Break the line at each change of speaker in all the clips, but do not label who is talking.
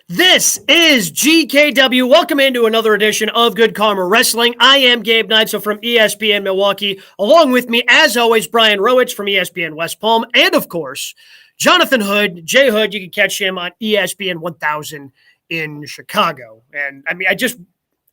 This is GKW. Welcome into another edition of Good Karma Wrestling. I am Gabe Neitzel from ESPN Milwaukee. Along with me, as always, Brian Rowitz from ESPN West Palm. And, of course, Jonathan Hood, Jay Hood. You can catch him on ESPN 1000 in Chicago. And,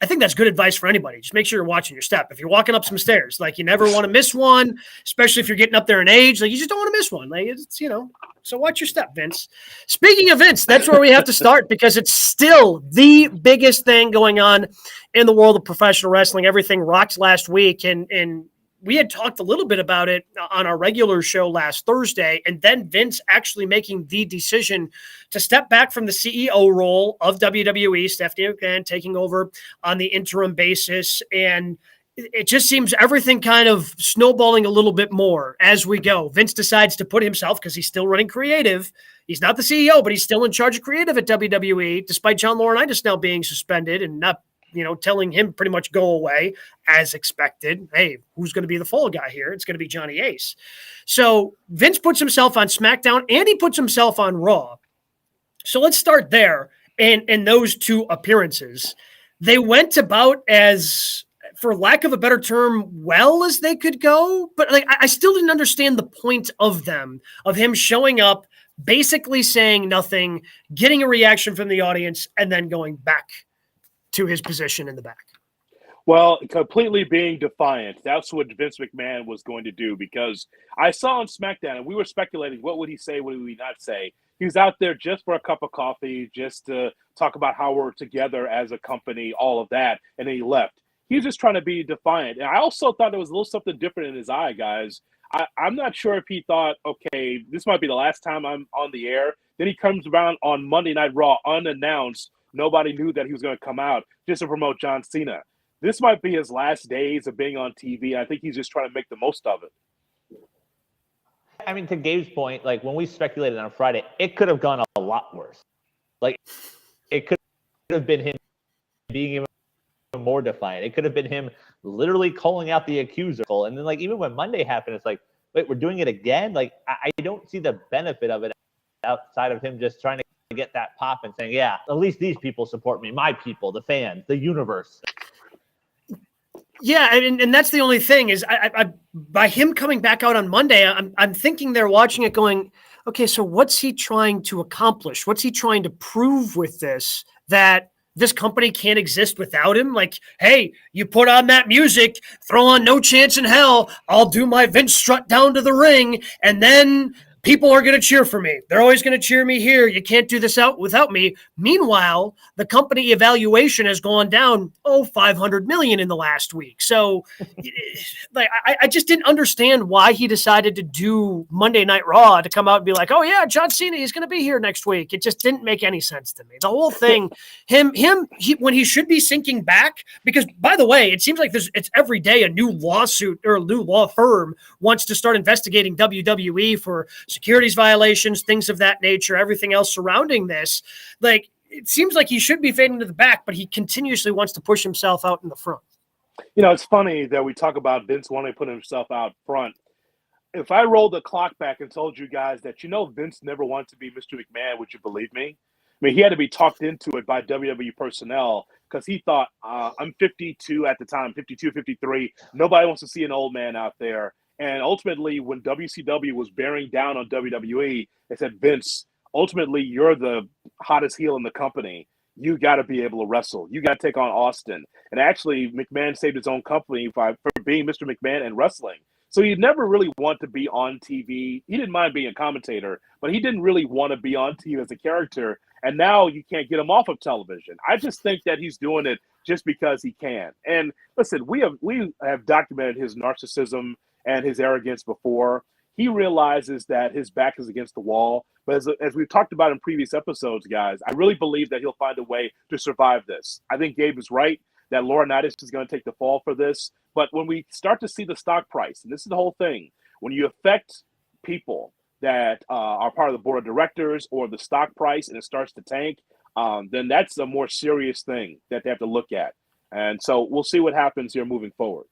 I think that's good advice for anybody. Just make sure you're watching your step. If you're walking up some stairs, you never want to miss one, especially if you're getting up there in age. You just don't want to miss one. So watch your step, Vince. Speaking of Vince, that's where we have to start because it's still the biggest thing going on in the world of professional wrestling. Everything rocked last week, and we had talked a little bit about it on our regular show last Thursday, and then Vince actually making the decision to step back from the CEO role of WWE, Stephanie McMahon taking over on the interim basis, and it just seems everything kind of snowballing a little bit more as we go. Vince decides to put himself, because he's still running creative. He's not the CEO, but he's still in charge of creative at WWE, despite John Laurinaitis now being suspended and not, telling him pretty much go away as expected. Hey, who's going to be the fall guy here? It's going to be Johnny Ace. So Vince puts himself on SmackDown and he puts himself on Raw. So let's start there. And those two appearances, they went about as, for lack of a better term, well as they could go. But I still didn't understand the point of them, of him showing up, basically saying nothing, getting a reaction from the audience, and then going back to his position in the back.
Well, completely being defiant. That's what Vince McMahon was going to do, because I saw on SmackDown, and we were speculating, what would he say, what would he not say? He was out there just for a cup of coffee, just to talk about how we're together as a company, all of that, and then he left. He was just trying to be defiant. And I also thought there was a little something different in his eye, guys. I'm not sure if he thought, okay, this might be the last time I'm on the air. Then he comes around on Monday Night Raw unannounced. Nobody knew that he was going to come out just to promote John Cena. This might be his last days of being on TV. I think he's just trying to make the most of it.
I mean, to Gabe's point, when we speculated on Friday, it could have gone a lot worse. It could have been him being even more defiant. It could have been him literally calling out the accuser. And then, even when Monday happened, it's wait, we're doing it again? I don't see the benefit of it outside of him just trying to get that pop and saying, yeah, at least these people support me, my people, the fans, the universe.
Yeah, and that's the only thing is I by him coming back out on Monday, I'm thinking they're watching it going, okay, so what's he trying to accomplish? What's he trying to prove with this, that this company can't exist without him? Hey, you put on that music, throw on No Chance in Hell, I'll do my Vince strut down to the ring, and then people are going to cheer for me. They're always going to cheer me here. You can't do this out without me. Meanwhile, the company evaluation has gone down, $500 million in the last week. So I just didn't understand why he decided to do Monday Night Raw to come out and be like, oh yeah, John Cena, he's going to be here next week. It just didn't make any sense to me. The whole thing, when he should be sinking back, because by the way, it seems like it's every day a new lawsuit or a new law firm wants to start investigating WWE for securities violations, things of that nature, everything else surrounding this. It seems like he should be fading to the back, but he continuously wants to push himself out in the front.
It's funny that we talk about Vince wanting to put himself out front. If I rolled the clock back and told you guys that, Vince never wanted to be Mr. McMahon, would you believe me? I mean, he had to be talked into it by WWE personnel because he thought, I'm 52 at the time, 52, 53. Nobody wants to see an old man out there. And ultimately, when WCW was bearing down on WWE, they said, Vince, ultimately, you're the hottest heel in the company. You got to be able to wrestle. You got to take on Austin. And actually, McMahon saved his own company for being Mr. McMahon and wrestling. So he never really wanted to be on TV. He didn't mind being a commentator, but he didn't really want to be on TV as a character. And now you can't get him off of television. I just think that he's doing it just because he can. And listen, we have documented his narcissism and his arrogance before. He realizes that his back is against the wall. But as we've talked about in previous episodes, guys, I really believe that he'll find a way to survive this. I think Gabe is right that Laurinaitis is going to take the fall for this. But when we start to see the stock price, and this is the whole thing, when you affect people that are part of the board of directors or the stock price and it starts to tank, then that's a more serious thing that they have to look at. And so we'll see what happens here moving forward.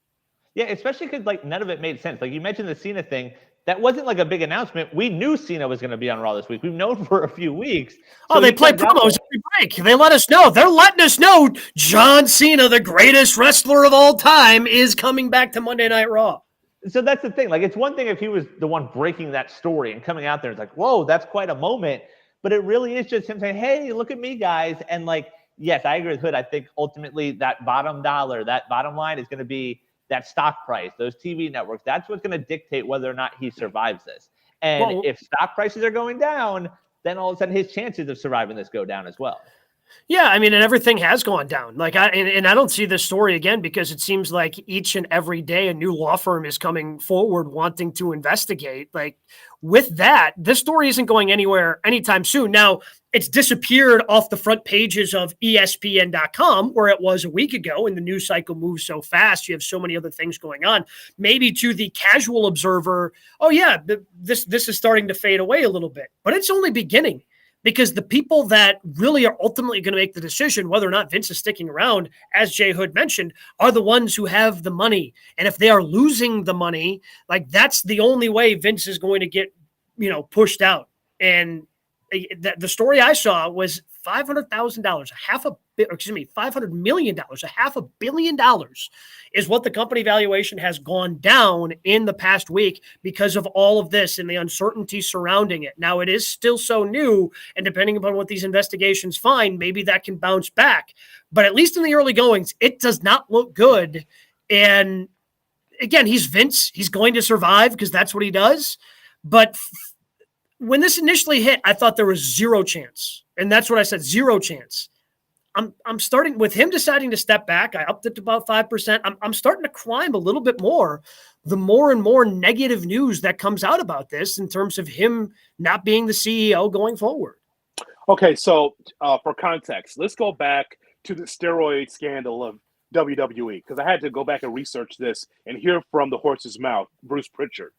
Yeah, especially because none of it made sense. You mentioned the Cena thing. That wasn't a big announcement. We knew Cena was going to be on Raw this week. We've known for a few weeks.
So they play promos every Mike, they let us know. They're letting us know John Cena, the greatest wrestler of all time, is coming back to Monday Night Raw.
So that's the thing. Like, it's one thing if he was the one breaking that story and coming out there, it's like, whoa, that's quite a moment. But it really is just him saying, hey, look at me, guys. And like, yes, I agree with Hood. I think ultimately that bottom dollar, that bottom line is going to be that stock price, those TV networks. That's what's going to dictate whether or not he survives this. And if stock prices are going down, then all of a sudden his chances of surviving this go down as well.
Yeah, I mean, and everything has gone down. Like, I don't see this story again because it seems like each and every day a new law firm is coming forward wanting to investigate. Like, with that, this story isn't going anywhere anytime soon. Now, it's disappeared off the front pages of ESPN.com where it was a week ago, and the news cycle moves so fast. You have so many other things going on. Maybe to the casual observer, oh yeah, this is starting to fade away a little bit, but it's only beginning. Because the people that really are ultimately going to make the decision whether or not Vince is sticking around, as Jay Hood mentioned, are the ones who have the money. And if they are losing the money, like that's the only way Vince is going to get, pushed out. And the story I saw was $500 million, $500 million is what the company valuation has gone down in the past week because of all of this and the uncertainty surrounding it. Now, it is still so new, and depending upon what these investigations find, maybe that can bounce back. But at least in the early goings, it does not look good. And again, he's Vince. He's going to survive because that's what he does. But when this initially hit, I thought there was zero chance. And that's what I said, zero chance. I'm starting with him deciding to step back. I upped it to about 5%. I'm starting to climb a little bit more the more and more negative news that comes out about this in terms of him not being the CEO going forward.
Okay, so for context, let's go back to the steroid scandal of WWE because I had to go back and research this and hear from the horse's mouth, Bruce Pritchard.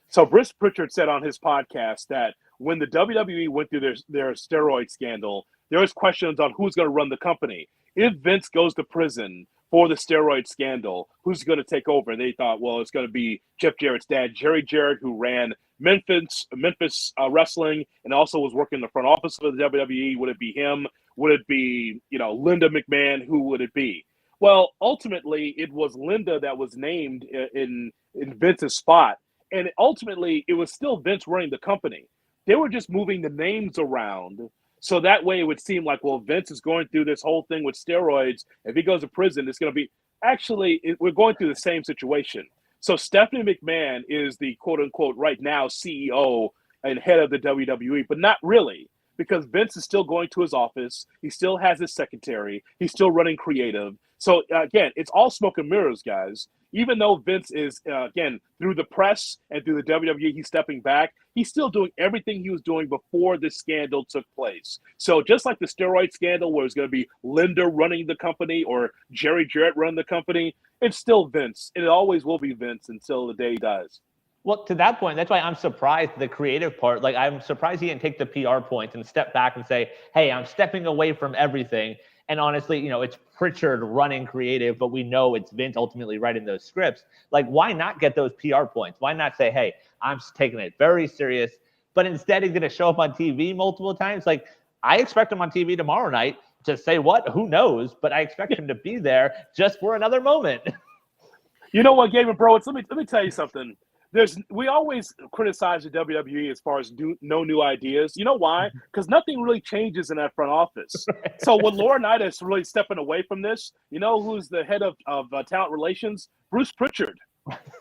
So Bruce Pritchard said on his podcast that when the WWE went through their steroid scandal, there was questions on who's going to run the company. If Vince goes to prison for the steroid scandal, who's going to take over? And they thought, well, it's going to be Jeff Jarrett's dad, Jerry Jarrett, who ran Memphis Wrestling and also was working in the front office for the WWE. Would it be him? Would it be, Linda McMahon? Who would it be? Well, ultimately, it was Linda that was named in Vince's spot. And ultimately, it was still Vince running the company. They were just moving the names around. So that way it would seem like, well, Vince is going through this whole thing with steroids. If he goes to prison, it's going to be – actually, we're going through the same situation. So Stephanie McMahon is the quote-unquote right now CEO and head of the WWE, but not really because Vince is still going to his office. He still has his secretary. He's still running creative. So, again, it's all smoke and mirrors, guys. Even though Vince is, again, through the press and through the WWE, he's stepping back, he's still doing everything he was doing before this scandal took place. So just like the steroid scandal where it's going to be Linda running the company or Jerry Jarrett running the company, it's still Vince. And it always will be Vince until the day he dies.
Well, to that point, that's why I'm surprised the creative part. Like, I'm surprised he didn't take the PR points and step back and say, hey, I'm stepping away from everything. And honestly, it's Pritchard running creative, but we know it's Vince ultimately writing those scripts. Like, why not get those PR points? Why not say, hey, I'm taking it very serious, but instead he's going to show up on TV multiple times? Like, I expect him on TV tomorrow night to say what? Who knows? But I expect him to be there just for another moment.
You know what, Gabe and Bro? Let me tell you something. We always criticize the WWE as far as no new ideas. You know why? Because nothing really changes in that front office. So when Laurinaitis is really stepping away from this, who's the head of talent relations? Bruce Pritchard.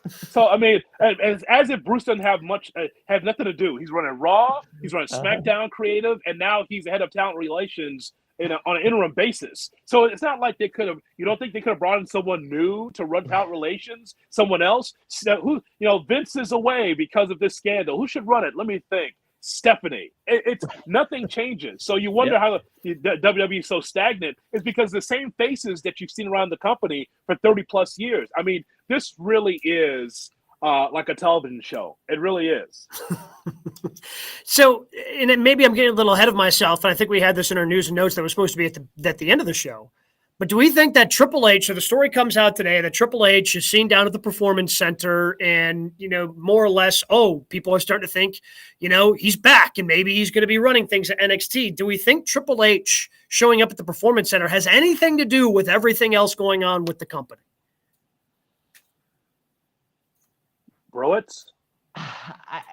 So, I mean, as if Bruce doesn't have nothing to do. He's running Raw, he's running SmackDown creative, and now he's the head of talent relations on an interim basis. So it's not like you don't think they could have brought in someone new to run talent relations, someone else? So Vince is away because of this scandal. Who should run it? Let me think. Stephanie. It's nothing changes. So you wonder how the WWE is so stagnant. It's because the same faces that you've seen around the company for 30 plus years. I mean, this really is like a television show. It really is.
So, and maybe I'm getting a little ahead of myself, and I think we had this in our news and notes that was supposed to be at the end of the show. But do we think that Triple H, so the story comes out today that Triple H is seen down at the Performance Center and, more or less, people are starting to think, he's back and maybe he's going to be running things at NXT. Do we think Triple H showing up at the Performance Center has anything to do with everything else going on with the company?
Browitz?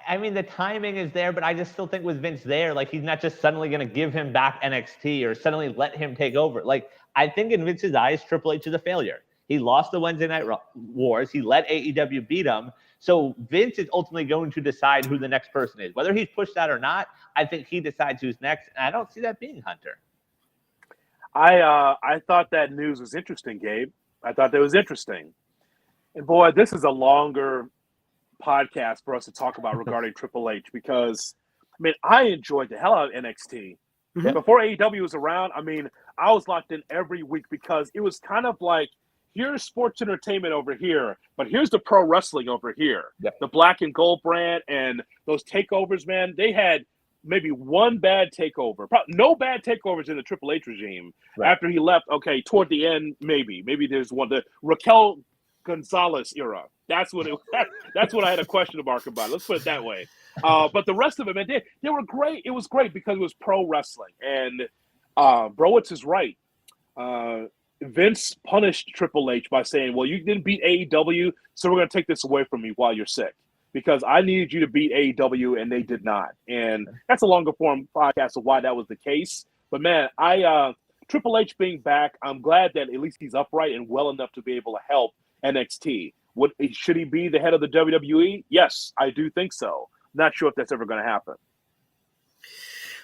I mean, the timing is there, but I just still think with Vince there, like he's not just suddenly going to give him back NXT or suddenly let him take over. Like, I think in Vince's eyes, Triple H is a failure. He lost the Wednesday Night Wars. He let AEW beat him. So Vince is ultimately going to decide who the next person is. Whether he's pushed out or not, I think he decides who's next. And I don't see that being Hunter.
I thought that news was interesting, Gabe. I thought that was interesting. And boy, this is a longer podcast for us to talk about regarding Triple H because, I enjoyed the hell out of NXT. Mm-hmm. Before AEW was around, I was locked in every week because it was kind of like, here's sports entertainment over here, but here's the pro wrestling over here. Yep. The black and gold brand and those takeovers, man, they had maybe one bad takeover. No bad takeovers in the Triple H regime. Right. After he left, okay, toward the end, maybe there's one, the Raquel Gonzalez era. That's what I had a question mark about. Let's put it that way. But the rest of it, man, they were great. It was great because it was pro wrestling. And Browitz is right. Vince punished Triple H by saying, well, you didn't beat AEW, so we're going to take this away from you while you're sick. Because I needed you to beat AEW, and they did not. And that's a longer form podcast of why that was the case. But, man, Triple H being back, I'm glad that at least he's upright and well enough to be able to help NXT. Should he be the head of the WWE? Yes, I do think so. Not sure if that's ever going to happen.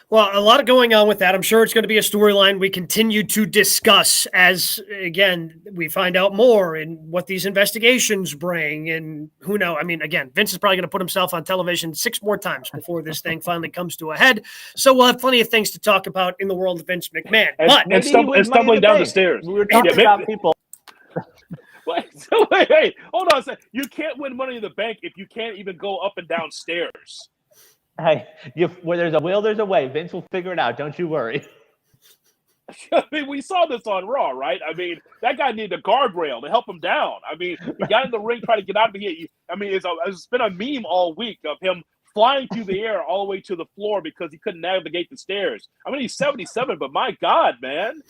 Well, a lot going on with that. I'm sure it's going to be a storyline we continue to discuss as, again, we find out more and what these investigations bring. And who knows? Again, Vince is probably going to put himself on television 6 more times before this thing finally comes to a head. So we'll have plenty of things to talk about in the world of Vince McMahon.
And stumbling down the stairs.
We were talking about people.
Wait, hold on a second. You can't win Money in the Bank if you can't even go up and down stairs.
Hey, where there's a will, there's a way. Vince will figure it out. Don't you worry.
We saw this on Raw, right? That guy needed a guardrail to help him down. He got in the ring trying to get out of here. It's been a meme all week of him flying through the air all the way to the floor because he couldn't navigate the stairs. He's 77, but my God, man.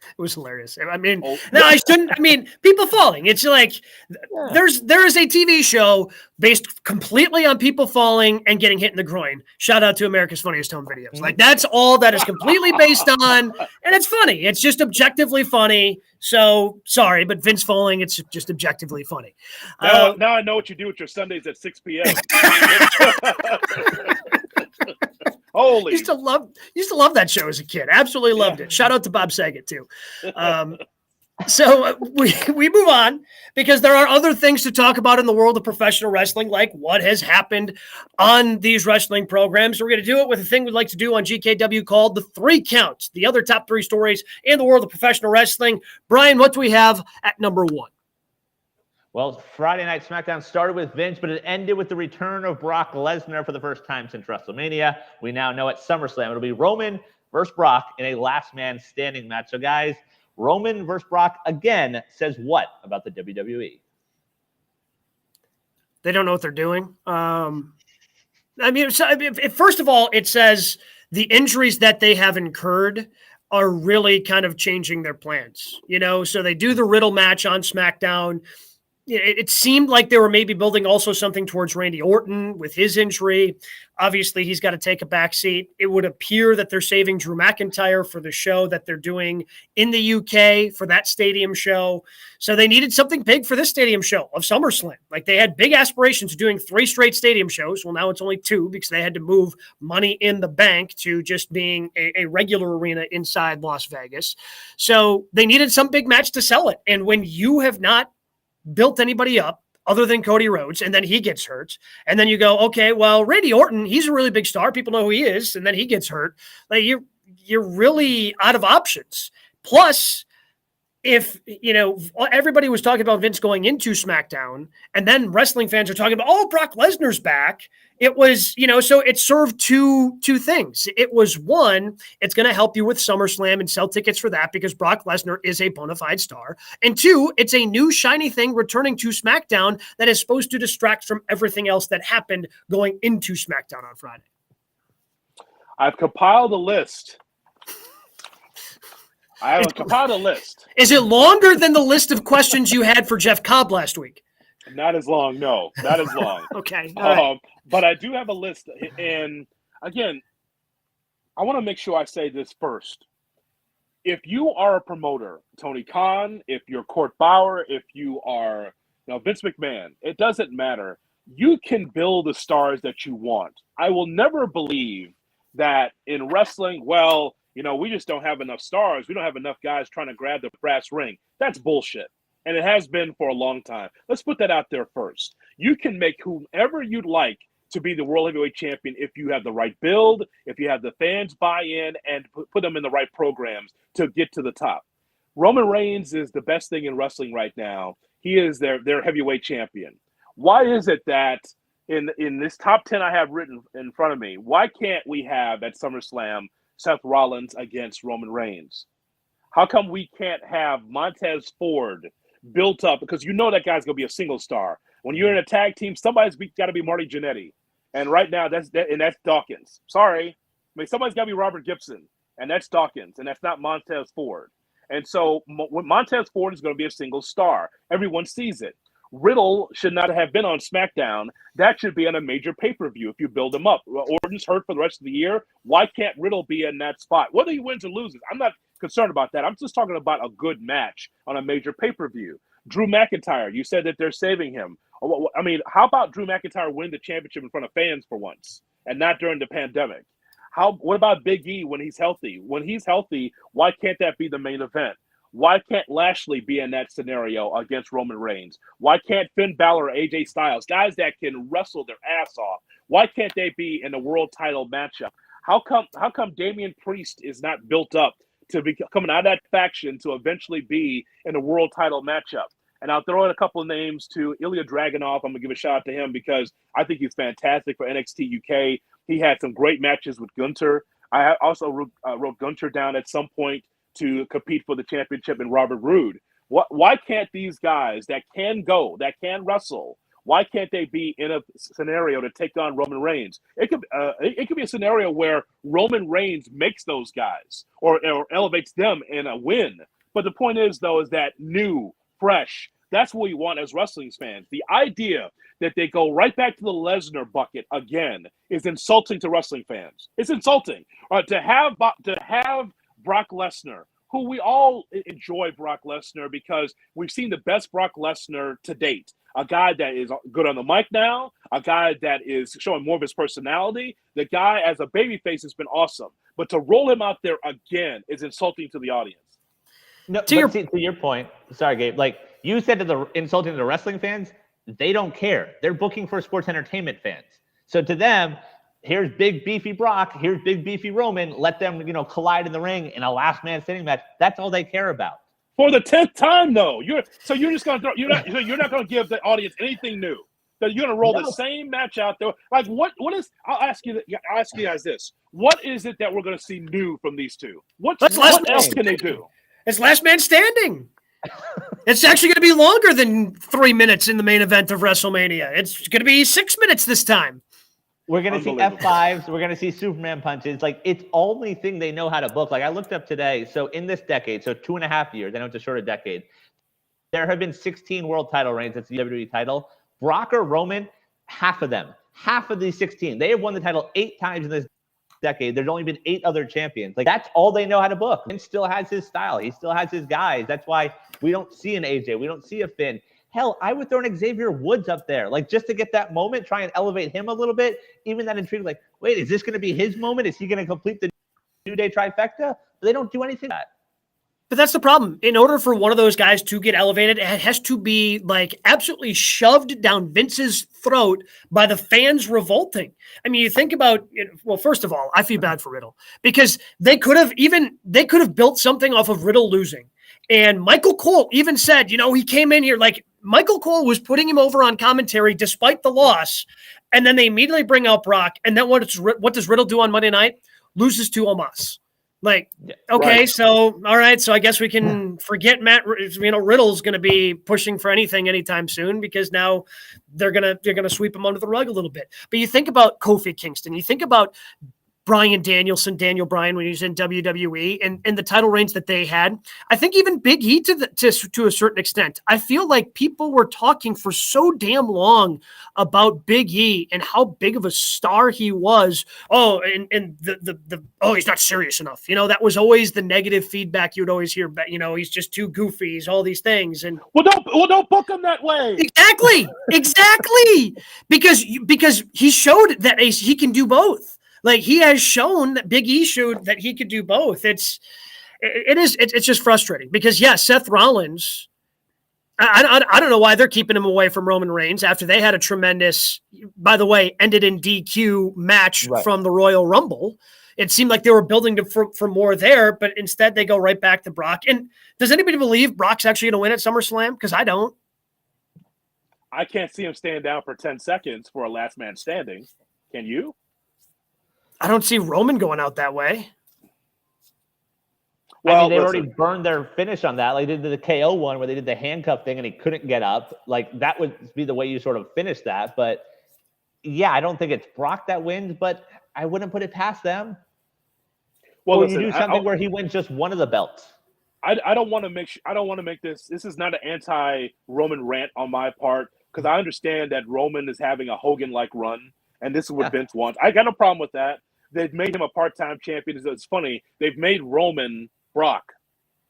It was hilarious. I shouldn't. People falling. It's like there is a TV show based completely on people falling and getting hit in the groin. Shout out to America's Funniest Home Videos. Like that's all that is completely based on, and it's funny. It's just objectively funny. So sorry, but Vince falling, it's just objectively funny.
Now I know what you do with your Sundays at 6 p.m. Holy!
Used to love that show as a kid. Absolutely loved it. Shout out to Bob Saget too. So we move on because there are other things to talk about in the world of professional wrestling, like what has happened on these wrestling programs. We're going to do it with a thing we'd like to do on GKW called the 3 Counts, the other top 3 stories in the world of professional wrestling. Brian, what do we have at number 1?
Well, Friday Night SmackDown started with Vince, but it ended with the return of Brock Lesnar for the first time since WrestleMania. We now know at SummerSlam it'll be Roman versus Brock in a last man standing match. So, guys, Roman versus Brock again says what about the WWE?
They don't know what they're doing. First of all, it says the injuries that they have incurred are really kind of changing their plans. So they do the Riddle match on SmackDown. It seemed like they were maybe building also something towards Randy Orton with his injury. Obviously, he's got to take a back seat. It would appear that they're saving Drew McIntyre for the show that they're doing in the UK for that stadium show. So they needed something big for this stadium show of SummerSlam. Like they had big aspirations of doing 3 straight stadium shows. Well, now it's only 2 because they had to move Money in the Bank to just being a regular arena inside Las Vegas. So they needed some big match to sell it. And when you have not built anybody up other than Cody Rhodes, and then he gets hurt, and then you go, okay, well, Randy Orton, he's a really big star. People know who he is, and then he gets hurt. Like you're really out of options. Plus, if, everybody was talking about Vince going into SmackDown, and then wrestling fans are talking about, oh, Brock Lesnar's back. It was, so it served two things. It was, one, it's going to help you with SummerSlam and sell tickets for that because Brock Lesnar is a bona fide star. And two, it's a new shiny thing returning to SmackDown that is supposed to distract from everything else that happened going into SmackDown on Friday.
I've compiled a list. Compiled a list.
Is it longer than the list of questions you had for Jeff Cobb last week?
Not as long, no. Not as long.
Okay. All right.
But I do have a list. And again, I want to make sure I say this first. If you are a promoter, Tony Khan, if you're Court Bauer, if you are Vince McMahon, it doesn't matter. You can build the stars that you want. I will never believe that in wrestling, we just don't have enough stars. We don't have enough guys trying to grab the brass ring. That's bullshit. And it has been for a long time. Let's put that out there first. You can make whomever you'd like to be the World Heavyweight Champion if you have the right build, if you have the fans buy in, and put them in the right programs to get to the top. Roman Reigns is the best thing in wrestling right now. He is their heavyweight champion. Why is it that in this top 10 I have written in front of me, why can't we have at SummerSlam Seth Rollins against Roman Reigns? How come we can't have Montez Ford built up? Because that guy's going to be a single star. When you're in a tag team, somebody's got to be Marty Jannetty. And right now, that's Dawkins. Sorry. Somebody's got to be Robert Gibson. And that's Dawkins. And that's not Montez Ford. And so Montez Ford is going to be a single star. Everyone sees it. Riddle should not have been on SmackDown. That should be on a major pay-per-view if you build him up. Orton's hurt for the rest of the year. Why can't Riddle be in that spot? Whether he wins or loses, I'm not concerned about that. I'm just talking about a good match on a major pay-per-view. Drew McIntyre, you said that they're saving him. I mean, how about Drew McIntyre win the championship in front of fans for once and not during the pandemic? What about Big E when he's healthy? When he's healthy, why can't that be the main event? Why can't Lashley be in that scenario against Roman Reigns? Why can't Finn Balor or AJ Styles, guys that can wrestle their ass off, why can't they be in a world title matchup? How come Damian Priest is not built up to be coming out of that faction to eventually be in a world title matchup? And I'll throw in a couple of names to Ilya Dragunov. I'm going to give a shout out to him because I think he's fantastic for NXT UK. He had some great matches with Gunther. I also wrote Gunther down at some point to compete for the championship in Robert Roode. Why can't these guys that can go, that can wrestle, why can't they be in a scenario to take on Roman Reigns? It could be a scenario where Roman Reigns makes those guys or elevates them in a win. But the point is, though, is that new, fresh, that's what we want as wrestling fans. The idea that they go right back to the Lesnar bucket again is insulting to wrestling fans. It's insulting. To have Brock Lesnar, who we all enjoy Brock Lesnar because we've seen the best Brock Lesnar to date. A guy that is good on the mic now, a guy that is showing more of his personality. The guy as a babyface has been awesome. But to roll him out there again is insulting to the audience.
No, to your point, sorry, Gabe, like you said insulting to the wrestling fans, they don't care. They're booking for sports entertainment fans. So to them, here's big beefy Brock, here's big beefy Roman, let them, collide in the ring in a last man standing match. That's all they care about. For the 10th time though. You're just going to you're not going to give the audience anything new. So you're going to roll the same match out there. Like what is I'll ask you guys this. What is it that we're going to see new from these two? What else can they do?
It's last man standing. It's actually going to be longer than 3 minutes in the main event of WrestleMania. It's going to be 6 minutes this time.
We're going to see F5s. We're going to see Superman punches. Like, it's only thing they know how to book. Like, I looked up today. So in this decade, so 2.5 years, I know it's a shorter decade, there have been 16 world title reigns. That's the WWE title. Brock or Roman, half of them. Half of these 16. They have won the title 8 times in this decade. There's only been 8 other champions. Like, that's all they know how to book. And still has his style. He still has his guys. That's why we don't see an AJ. We don't see a Finn. Hell, I would throw an Xavier Woods up there, like just to get that moment, try and elevate him a little bit. Even that intrigue, like, wait, is this going to be his moment? Is he going to complete the New Day trifecta? But they don't do anything like that.
But that's the problem. In order for one of those guys to get elevated, it has to be like absolutely shoved down Vince's throat by the fans revolting. I mean, you think about it, well, first of all, I feel bad for Riddle because they could have built something off of Riddle losing. And Michael Cole even said, he came in here like Michael Cole was putting him over on commentary despite the loss. And then they immediately bring out Brock. And then what does Riddle do on Monday night? Loses to Omos. Like, okay,
right.
so all right, so I guess we can forget Matt. Riddle's going to be pushing for anything anytime soon because now they're gonna sweep him under the rug a little bit. But you think about Kofi Kingston, you think about Bryan Danielson, Daniel Bryan when he was in WWE, and the title reigns that they had. I think even Big E to a certain extent. I feel like people were talking for so damn long about Big E and how big of a star he was. Oh, and the he's not serious enough. That was always the negative feedback you'd always hear. But he's just too goofy. He's all these things. And
don't book him that way.
Exactly. Because he showed that he can do both. Like he has shown that Big E showed that he could do both. It's just frustrating because Seth Rollins. I don't know why they're keeping him away from Roman Reigns after they had a tremendous, by the way, ended in DQ match from the Royal Rumble. It seemed like they were building for more there, but instead they go right back to Brock. And does anybody believe Brock's actually going to win at SummerSlam? Because I don't.
I can't see him staying down for 10 seconds for a last man standing. Can you?
I don't see Roman going out that way.
Well, they already burned their finish on that. Like they did the KO one where they did the handcuff thing and he couldn't get up. Like that would be the way you sort of finish that. But yeah, I don't think it's Brock that wins, but I wouldn't put it past them. Well, you do something where he wins just one of the belts.
I don't want to make this. This is not an anti-Roman rant on my part because I understand that Roman is having a Hogan-like run, and this is what Vince wants. I got no problem with that. They've made him a part-time champion. It's funny. They've made Roman Brock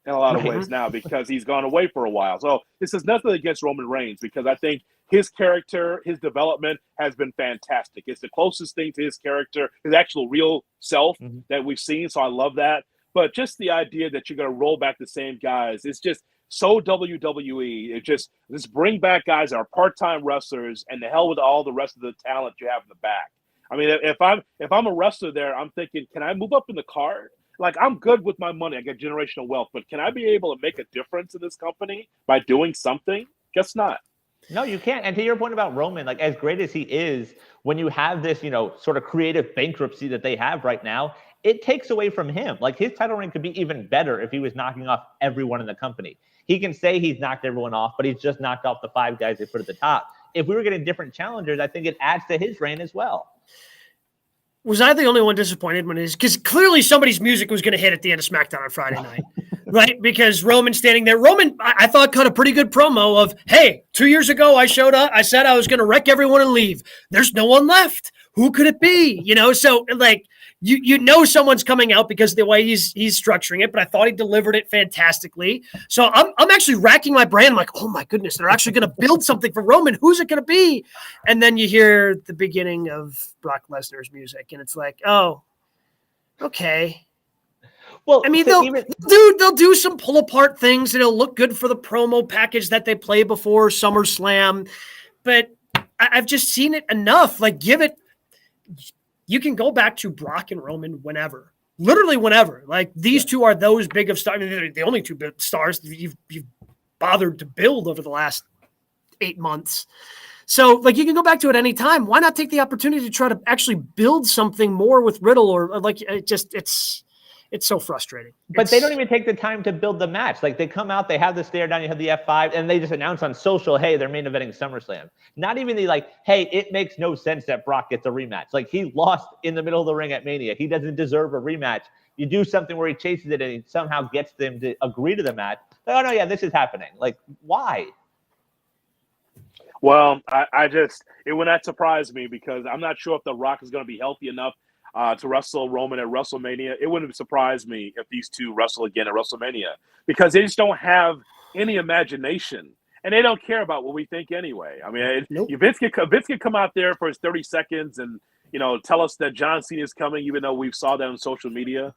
in a lot of ways now because he's gone away for a while. So this is nothing against Roman Reigns because I think his character, his development has been fantastic. It's the closest thing to his character, his actual real self that we've seen. So I love that. But just the idea that you're going to roll back the same guys, it's just so WWE. It just bring back guys that are part-time wrestlers and the hell with all the rest of the talent you have in the back. I mean, if I'm a wrestler there, I'm thinking, can I move up in the card? Like, I'm good with my money. I got generational wealth. But can I be able to make a difference in this company by doing something? Guess not.
No, you can't. And to your point about Roman, like as great as he is, when you have this, sort of creative bankruptcy that they have right now, it takes away from him. Like his title reign could be even better if he was knocking off everyone in the company. He can say he's knocked everyone off, but he's just knocked off the 5 guys they put at the top. If we were getting different challengers, I think it adds to his reign as well.
Was I the only one disappointed when it is? Because clearly somebody's music was going to hit at the end of SmackDown on Friday night, right? Because Roman standing there. Roman, I thought, cut a pretty good promo of, hey, 2 years ago I showed up. I said I was going to wreck everyone and leave. There's no one left. Who could it be? So like someone's coming out because of the way he's structuring it, but I thought he delivered it fantastically. So I'm actually racking my brain. I'm like, oh my goodness, they're actually going to build something for Roman. Who's it going to be? And then you hear the beginning of Brock Lesnar's music, and it's like, oh, okay. Well, I mean, they'll do some pull apart things, and it'll look good for the promo package that they play before SummerSlam. But I've just seen it enough. Like, give it. You can go back to Brock and Roman whenever, literally whenever. Like these two are those big of stars. I mean, they're the only two big stars that you've bothered to build over the last 8 months. So like you can go back to it any time. Why not take the opportunity to try to actually build something more with Riddle or like it's so frustrating.
But they don't even take the time to build the match. Like they come out, they have the stare down, you have the F5, and they just announce on social, hey, they're main eventing SummerSlam. Not even the like, hey, it makes no sense that Brock gets a rematch. Like he lost in the middle of the ring at Mania. He doesn't deserve a rematch. You do something where he chases it and he somehow gets them to agree to the match. Like, oh no, yeah, this is happening. Like, why?
Well, it would not surprise me because I'm not sure if The Rock is going to be healthy enough to wrestle Roman at WrestleMania. It wouldn't surprise me if these two wrestle again at WrestleMania because they just don't have any imagination and they don't care about what we think anyway. I mean, Vince can come out there for his 30 seconds and tell us that John Cena is coming, even though we saw that on social media.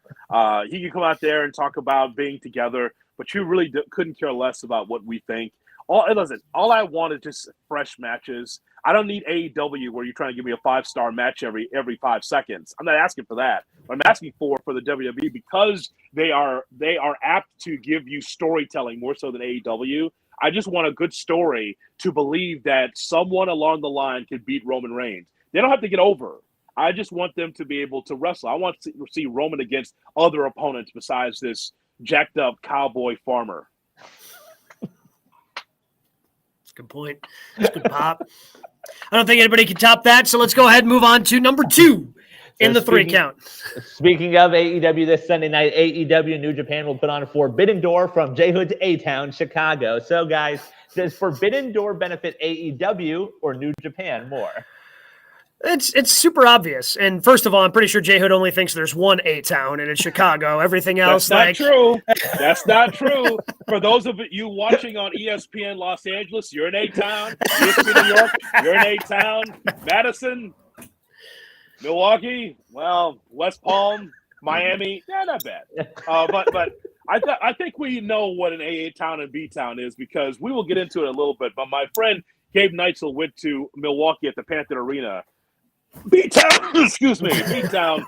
He can come out there and talk about being together, but you really couldn't care less about what we think. all I want is just fresh matches. I don't need AEW where you're trying to give me a 5-star match every 5 seconds. I'm not asking for that. What I'm asking for the WWE, because they are apt to give you storytelling more so than AEW. I just want a good story to believe that someone along the line can beat Roman Reigns. They don't have to get over. I just want them to be able to wrestle. I want to see Roman against other opponents besides this jacked up cowboy farmer.
Good point. That's good pop. I don't think anybody can top that. So let's go ahead and move on to number 2 in the 3 count.
Speaking of AEW, this Sunday night, AEW New Japan will put on Forbidden Door from J-Hood to A-Town, Chicago. So, guys, does Forbidden Door benefit AEW or New Japan more?
It's super obvious. And first of all, I'm pretty sure J-Hood only thinks there's one A-Town, and it's Chicago. Everything else,
That's not true. That's not true. For those of you watching on ESPN Los Angeles, you're in A-Town. ESPN New York, you're in A-Town. Madison, Milwaukee, well, West Palm, Miami, not bad. But I think we know what an A-Town and B-Town is, because we will get into it a little bit. But my friend Gabe Neitzel went to Milwaukee at the Panther Arena. B-Town, excuse me, B-Town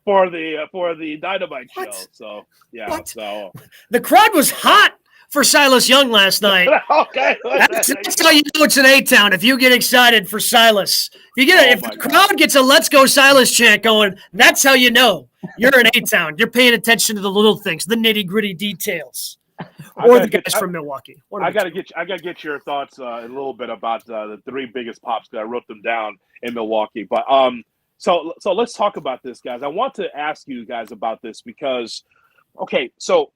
for the Dynamite show. So yeah, so
the crowd was hot for Silas Young last night.
Okay,
that's how you know it's an A-Town. If you get excited for Silas, if the crowd gets a "Let's Go Silas" chant going, that's how you know you're an A-Town. You're paying attention to the little things, the nitty gritty details. Or the guys from Milwaukee.
I gotta get your thoughts a little bit about the 3 biggest pops, because I wrote them down in Milwaukee. But so let's talk about this, guys. I want to ask you guys about this because, okay, so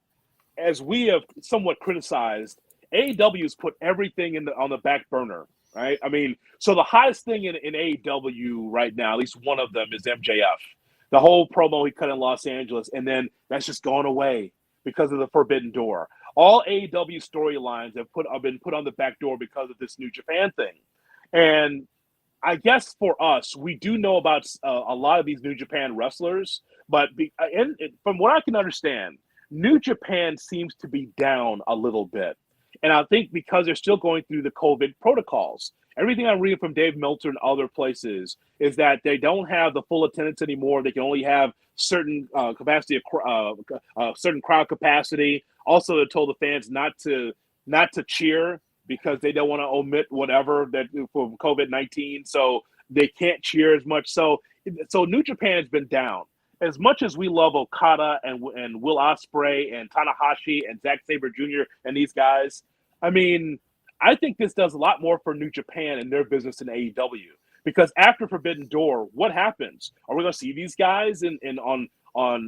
as we have somewhat criticized, AEW's put everything on the back burner, right? I mean, so the hottest thing in AEW right now, at least one of them, is MJF. The whole promo he cut in Los Angeles, and then that's just gone away because of the Forbidden Door. All AEW storylines have been put on the back door because of this New Japan thing. And I guess for us, we do know about a lot of these New Japan wrestlers, but from what I can understand, New Japan seems to be down a little bit. And I think because they're still going through the COVID protocols. Everything I'm reading from Dave Meltzer and other places is that they don't have the full attendance anymore. They can only have certain capacity, certain crowd capacity. Also, they told the fans not to cheer because they don't want to omit whatever that for COVID-19. So they can't cheer as much. So New Japan has been down. As much as we love Okada and Will Ospreay and Tanahashi and Zack Sabre Jr. and these guys, I mean, I think this does a lot more for New Japan and their business in AEW. Because after Forbidden Door, what happens? Are we going to see these guys on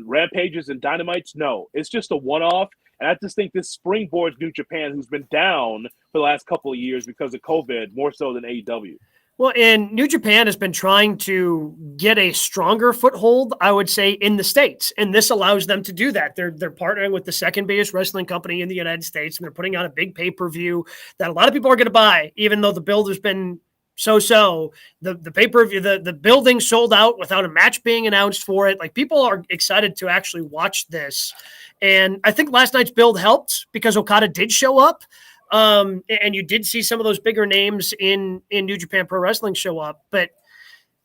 Rampages and Dynamites? No, it's just a one-off. And I just think this springboards New Japan, who's been down for the last couple of years because of COVID, more so than AEW.
Well, and New Japan has been trying to get a stronger foothold, I would say, in the States. And this allows them to do that. They're partnering with the second biggest wrestling company in the United States, and they're putting out a big pay-per-view that a lot of people are going to buy, even though the build has been so-so. The pay-per-view, the building sold out without a match being announced for it. Like, people are excited to actually watch this. And I think last night's build helped because Okada did show up. And you did see some of those bigger names in New Japan Pro Wrestling show up, but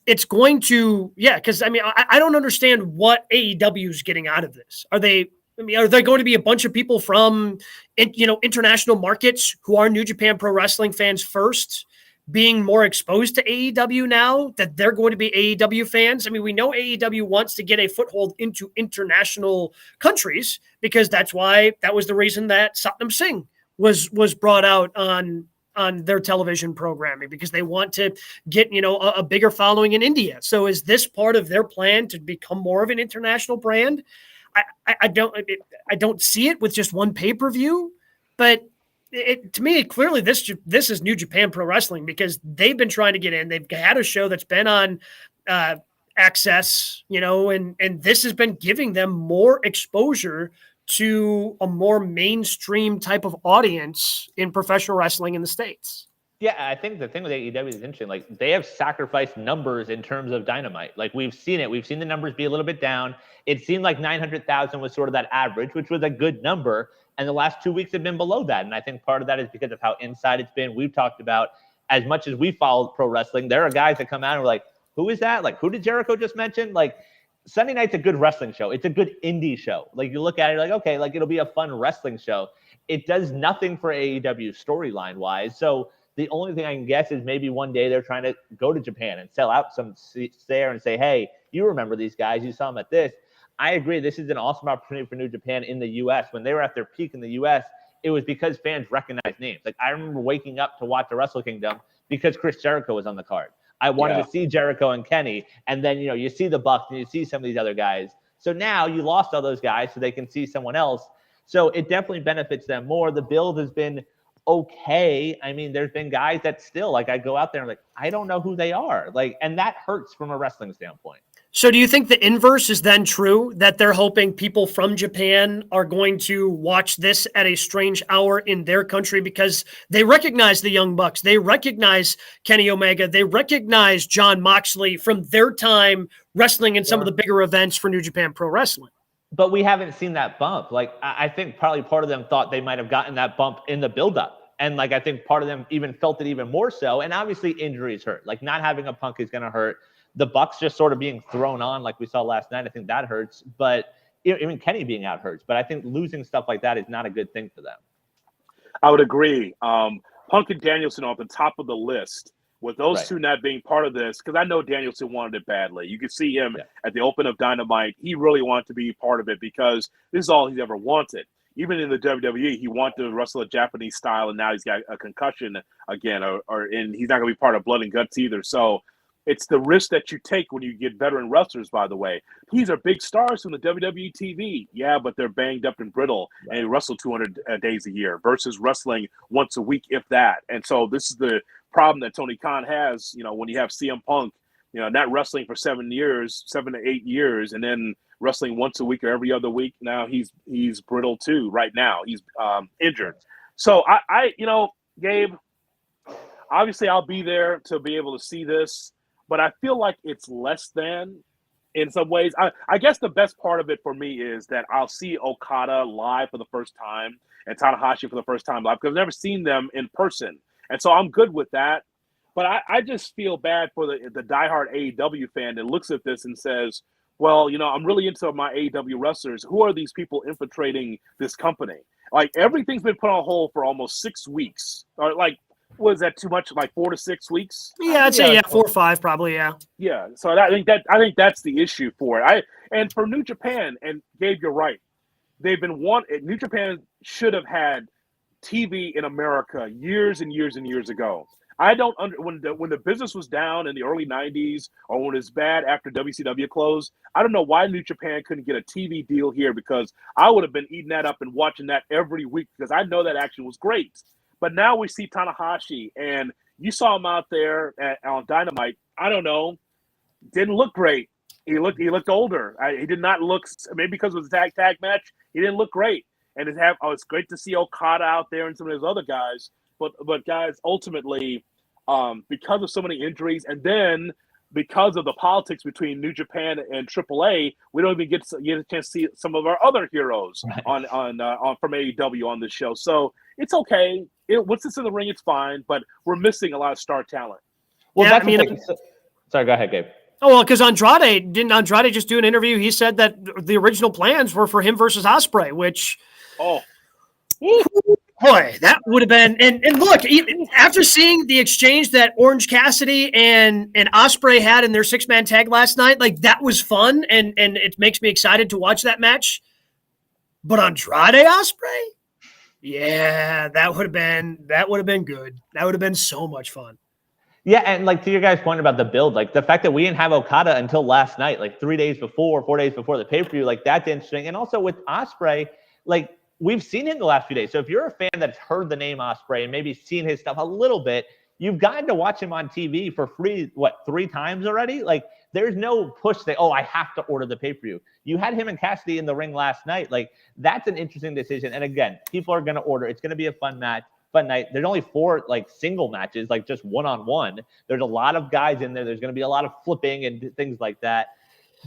it's going to, because I mean, I don't understand what AEW is getting out of this. Are they going to be a bunch of people from, international markets who are New Japan Pro Wrestling fans first, being more exposed to AEW now that they're going to be AEW fans? I mean, we know AEW wants to get a foothold into international countries because that was the reason that Satnam Singh was brought out on their television programming, because they want to get, a bigger following in India. So is this part of their plan to become more of an international brand? I don't see it with just one pay-per-view, but to me, clearly this is New Japan Pro Wrestling, because they've been trying to get in. They've had a show that's been on Access, and this has been giving them more exposure to a more mainstream type of audience in professional wrestling in the States.
Yeah, I think the thing with AEW is interesting. Like, they have sacrificed numbers in terms of Dynamite. Like, we've seen it. We've seen the numbers be a little bit down. It seemed like 900,000 was sort of that average, which was a good number. And the last 2 weeks have been below that. And I think part of that is because of how inside it's been. We've talked about, as much as we followed pro wrestling, there are guys that come out and are like, who is that? Like, who did Jericho just mention? Like, Sunday night's a good wrestling show. It's a good indie show. Like, you look at it, you're like, okay, like, it'll be a fun wrestling show. It does nothing for AEW storyline wise. So the only thing I can guess is maybe one day they're trying to go to Japan and sell out some seats there and say, hey, you remember these guys, you saw them at this. I agree. This is an awesome opportunity for New Japan in the U.S. When they were at their peak in the U.S., it was because fans recognized names. Like, I remember waking up to watch the Wrestle Kingdom because Chris Jericho was on the card. I wanted to see Jericho and Kenny. And then, you see the Bucks and you see some of these other guys. So now you lost all those guys so they can see someone else. So it definitely benefits them more. The build has been okay. I mean, there's been guys that still, like, I go out there and like, I don't know who they are. Like, and that hurts from a wrestling standpoint.
So do you think the inverse is then true, that they're hoping people from Japan are going to watch this at a strange hour in their country because they recognize the Young Bucks, they recognize Kenny Omega, they recognize Jon Moxley from their time wrestling in some of the bigger events for New Japan Pro Wrestling?
But we haven't seen that bump. Like, I think probably part of them thought they might have gotten that bump in the buildup. And, like, I think part of them even felt it even more so. And obviously injuries hurt. Like, not having a Punk is going to hurt. The Bucks just sort of being thrown on like we saw last night, I think that hurts. But even Kenny being out hurts. But I think losing stuff like that is not a good thing for them.
I would agree. Punk and Danielson are at the top of the list. With those two not being part of this, because I know Danielson wanted it badly. You could see him at the open of Dynamite. He really wanted to be part of it because this is all he's ever wanted. Even in the WWE, he wanted to wrestle a Japanese style, and now he's got a concussion again, and he's not going to be part of Blood and Guts either. So it's the risk that you take when you get veteran wrestlers, by the way. These are big stars from the WWE TV. Yeah, but they're banged up and brittle and wrestle 200 days a year versus wrestling once a week, if that. And so this is the problem that Tony Khan has, when you have CM Punk, not wrestling for 7 to 8 years, and then wrestling once a week or every other week. Now he's brittle too right now. He's injured. So I Gabe, obviously I'll be there to be able to see this. But I feel like it's less than in some ways. I guess the best part of it for me is that I'll see Okada live for the first time and Tanahashi for the first time live because I've never seen them in person. And so I'm good with that. But I just feel bad for the diehard AEW fan that looks at this and says, well, I'm really into my AEW wrestlers. Who are these people infiltrating this company? Like, everything's been put on hold for almost 6 weeks. Or like, was that too much? Like 4 to 6 weeks?
Yeah, I'd say 4 or 5 probably. Yeah.
Yeah. So I think that's the issue for it. And for New Japan, and Gabe, you're right. They've been New Japan should have had TV in America years and years and years ago. I don't when the business was down in the early 90s or when it was bad after WCW closed, I don't know why New Japan couldn't get a TV deal here, because I would have been eating that up and watching that every week because I know that action was great. But now we see Tanahashi, and you saw him out there on Dynamite. I don't know, didn't look great. He looked older. He did not look, maybe because it was a tag match, he didn't look great. And it's great to see Okada out there and some of those other guys. But guys, ultimately, because of so many injuries, and then because of the politics between New Japan and AAA, we don't even get a chance to see some of our other heroes on from AEW on this show. So it's okay. Once it's in the ring, it's fine. But we're missing a lot of star talent.
Well, sorry, go ahead, Gabe.
Oh, well, because didn't Andrade just do an interview? He said that the original plans were for him versus Ospreay, which, boy, that would have been. And look, after seeing the exchange that Orange Cassidy and Ospreay had in their 6-man tag last night, like, that was fun, and it makes me excited to watch that match. But Andrade Ospreay, yeah, that would have been good. That would have been so much fun.
Yeah, and like to your guys' point about the build, like the fact that we didn't have Okada until last night, like 4 days before the pay-per-view, like that's interesting. And also with Ospreay, like we've seen him the last few days. So if you're a fan that's heard the name Ospreay and maybe seen his stuff a little bit, you've gotten to watch him on TV for free, 3 times already? Like there's no push that, I have to order the pay-per-view. You had him and Cassidy in the ring last night. Like that's an interesting decision. And again, people are going to order. It's going to be a fun match. But night, there's only 4 like single matches, like just one-on-one. There's a lot of guys in there. There's going to be a lot of flipping and things like that.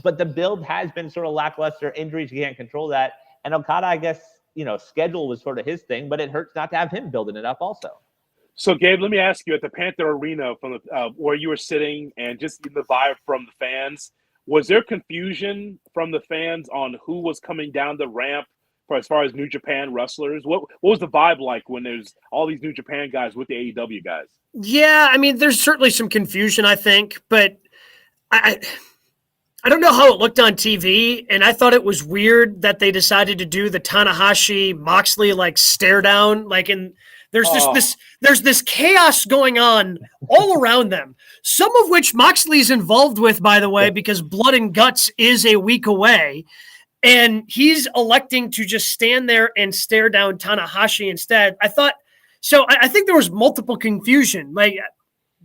But the build has been sort of lackluster. Injuries, you can't control that. And Okada, I guess, schedule was sort of his thing, but it hurts not to have him building it up also.
So, Gabe, let me ask you, at the Panther Arena from the, where you were sitting and just the vibe from the fans, was there confusion from the fans on who was coming down the ramp for as far as New Japan wrestlers? What was the vibe like when there's all these New Japan guys with the AEW guys?
Yeah, I mean, there's certainly some confusion, I think, but I don't know how it looked on TV, and I thought it was weird that they decided to do the Tanahashi Moxley like stare down, like in there's this chaos going on all around them, some of which Moxley's involved with, by the way, because Blood and Guts is a week away, and he's electing to just stand there and stare down Tanahashi instead. I think there was multiple confusion, like,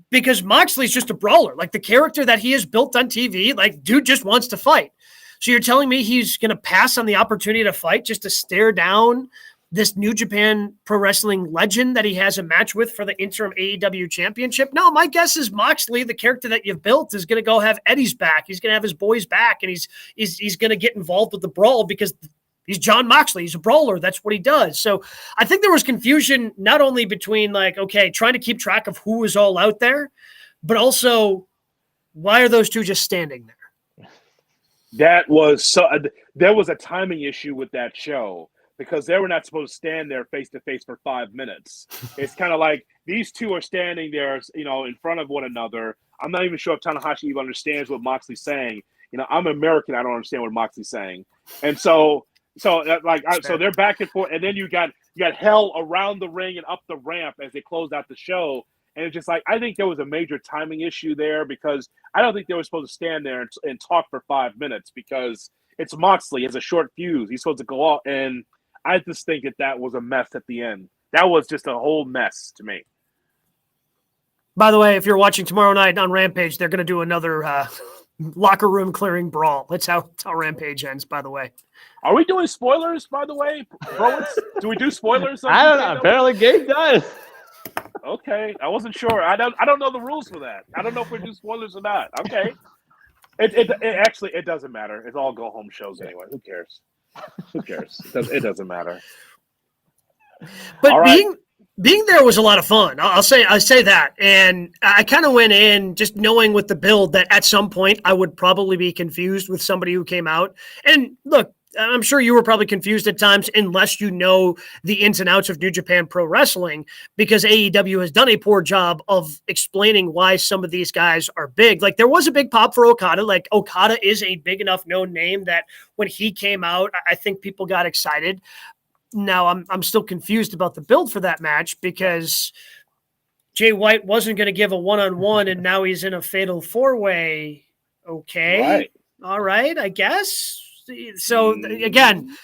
because Moxley's just a brawler, like the character that he has built on TV, like dude just wants to fight. So you're telling me he's going to pass on the opportunity to fight just to stare down this New Japan Pro Wrestling legend that he has a match with for the interim AEW championship? No, my guess is Moxley, the character that you've built, is going to go have Eddie's back. He's going to have his boys back, and he's going to get involved with the brawl because he's John Moxley. He's a brawler. That's what he does. So I think there was confusion not only between like, okay, trying to keep track of who is all out there, but also why are those two just standing there?
There was a timing issue with that show because they were not supposed to stand there face to face for 5 minutes. It's kind of like these two are standing there, in front of one another. I'm not even sure if Tanahashi even understands what Moxley's saying. I'm American. I don't understand what Moxley's saying. And so they're back and forth, and then you got hell around the ring and up the ramp as they closed out the show. And it's just like, I think there was a major timing issue there because I don't think they were supposed to stand there and talk for 5 minutes because it's Moxley. He has a short fuse. He's supposed to go out. And I just think that was a mess at the end. That was just a whole mess to me.
By the way, if you're watching tomorrow night on Rampage, they're going to do another locker room clearing brawl. That's how Rampage ends, by the way.
Are we doing spoilers, by the way, bro? Do we do spoilers?
I don't know. Apparently, Gabe does.
Okay, I wasn't sure. I don't know the rules for that. I don't know if we do spoilers or not. Okay, it doesn't matter. It's all go home shows anyway. Who cares? Who cares? It doesn't matter.
But being there was a lot of fun. I say that, and I kind of went in just knowing with the build that at some point I would probably be confused with somebody who came out. And look, I'm sure you were probably confused at times unless you know the ins and outs of New Japan Pro Wrestling, because AEW has done a poor job of explaining why some of these guys are big. Like there was a big pop for Okada. Like Okada is a big enough known name that when he came out, I think people got excited. Now I'm still confused about the build for that match because Jay White wasn't going to give a one-on-one and now he's in a fatal 4-way. Okay.
Right.
All right, I guess. So again,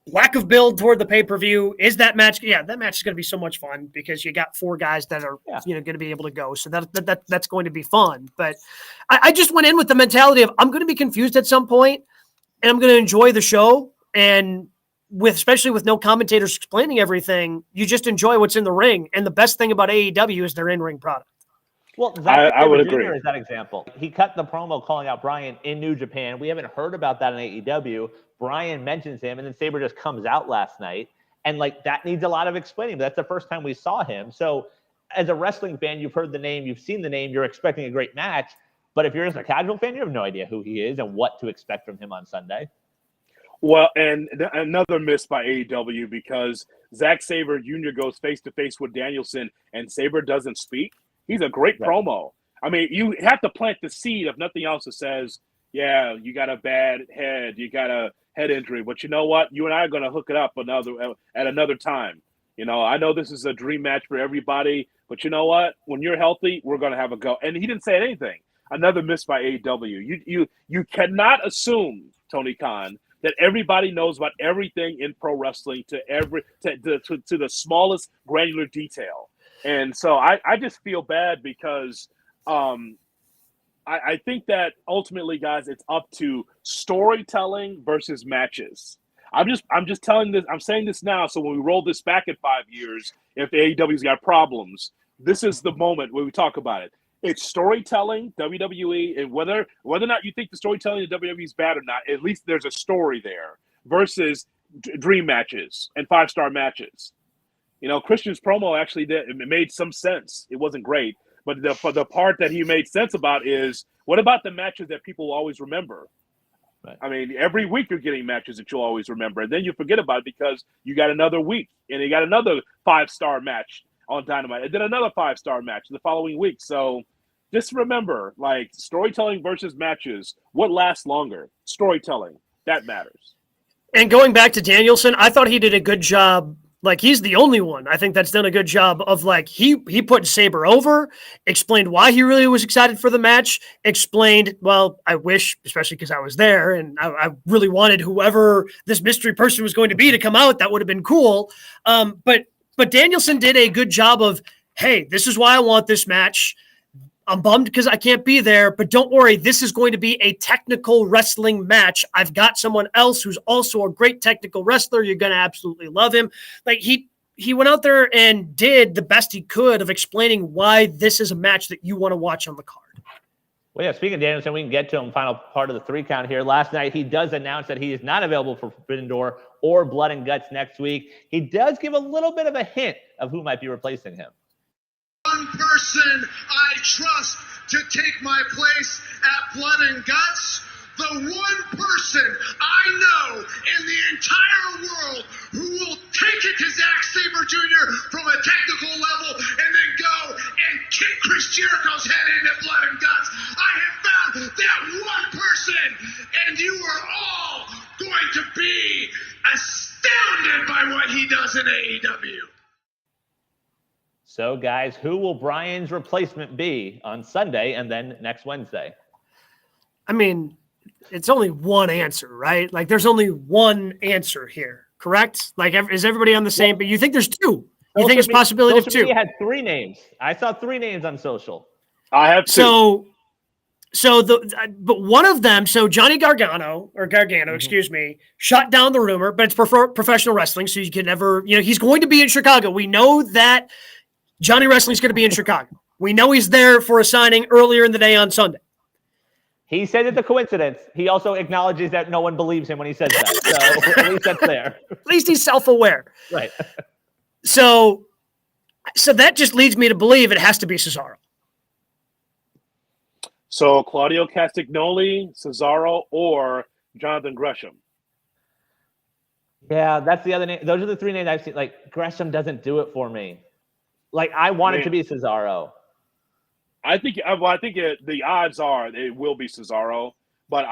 lack of build toward the pay-per-view. Is that match? Yeah, that match is going to be so much fun because you got 4 guys that are going to be able to go. So that's going to be fun. But I just went in with the mentality of I'm going to be confused at some point, and I'm going to enjoy the show. And especially with no commentators explaining everything, you just enjoy what's in the ring. And the best thing about AEW is their in-ring product.
Well,
I would agree.
Is that example? He cut the promo calling out Bryan in New Japan. We haven't heard about that in AEW. Bryan mentions him, and then Sabre just comes out last night. And, like, that needs a lot of explaining. But that's the first time we saw him. So, as a wrestling fan, you've heard the name, you've seen the name, you're expecting a great match. But if you're just a casual fan, you have no idea who he is and what to expect from him on Sunday.
Well, and another miss by AEW because Zack Sabre Jr. goes face-to-face with Danielson, and Sabre doesn't speak. He's a great promo. I mean, you have to plant the seed if nothing else that says, yeah, you got a bad head, you got a head injury, but you know what? You and I are going to hook it up at another time. I know this is a dream match for everybody, but you know what? When you're healthy, we're going to have a go. And he didn't say anything. Another miss by AEW. You cannot assume, Tony Khan, that everybody knows about everything in pro wrestling to the smallest granular detail. And so I just feel bad because I think that ultimately, guys, it's up to storytelling versus matches. I'm just telling this. I'm saying this now. So when we roll this back in 5 years, if AEW's got problems, this is the moment where we talk about it. It's storytelling, WWE, and whether or not you think the storytelling in WWE is bad or not, at least there's a story there versus dream matches and 5-star matches. You know, Christian's promo actually it made some sense. It wasn't great, but the part that he made sense about is, what about the matches that people will always remember?
Right.
I mean, every week you're getting matches that you'll always remember, and then you forget about it because you got another week, and you got another 5-star match on Dynamite, and then another 5-star match the following week. So just remember, like, storytelling versus matches, what lasts longer? Storytelling. That matters.
And going back to Danielson, I thought he did a good job. Like, he's the only one, I think, that's done a good job of, like, he put Sabre over, explained why he really was excited for the match, explained, well, I wish, especially because I was there, and I really wanted whoever this mystery person was going to be to come out. That would have been cool. But Danielson did a good job of, hey, this is why I want this match. I'm bummed because I can't be there, but don't worry. This is going to be a technical wrestling match. I've got someone else who's also a great technical wrestler. You're going to absolutely love him. Like, he went out there and did the best he could of explaining why this is a match that you want to watch on the card.
Well, yeah, speaking of Danielson, we can get to him, final part of the 3 count here. Last night, he does announce that he is not available for Forbidden Door or Blood and Guts next week. He does give a little bit of a hint of who might be replacing him.
One person I trust to take my place at Blood and Guts, the one person I know in the entire world who will take it to Zack Sabre Jr. from a technical level and then go and kick Chris Jericho's head in at Blood and Guts. I have found that one person, and you are all going to be astounded by what he does in AEW.
So, guys, who will Brian's replacement be on Sunday and then next Wednesday?
I mean, it's only one answer, right? Like, there's only one answer here, correct? Like, is everybody on the same? But you think there's 2? You think it's a possibility of 2?
He had 3 names. I saw 3 names on social.
I have 2.
But one of them, so Johnny Gargano, excuse me, shut down the rumor, but it's professional wrestling, so you can never, he's going to be in Chicago. We know that Johnny Wrestling's going to be in Chicago. We know he's there for a signing earlier in the day on Sunday.
He said it's a coincidence. He also acknowledges that no one believes him when he says that. So at least that's there.
At least he's self-aware.
Right.
So that just leads me to believe it has to be Cesaro.
So Claudio Castagnoli, Cesaro, or Jonathan Gresham.
Yeah, that's the other name. Those are the 3 names I've seen. Like, Gresham doesn't do it for me. Like, I want it to be Cesaro.
I think the odds are it will be Cesaro, but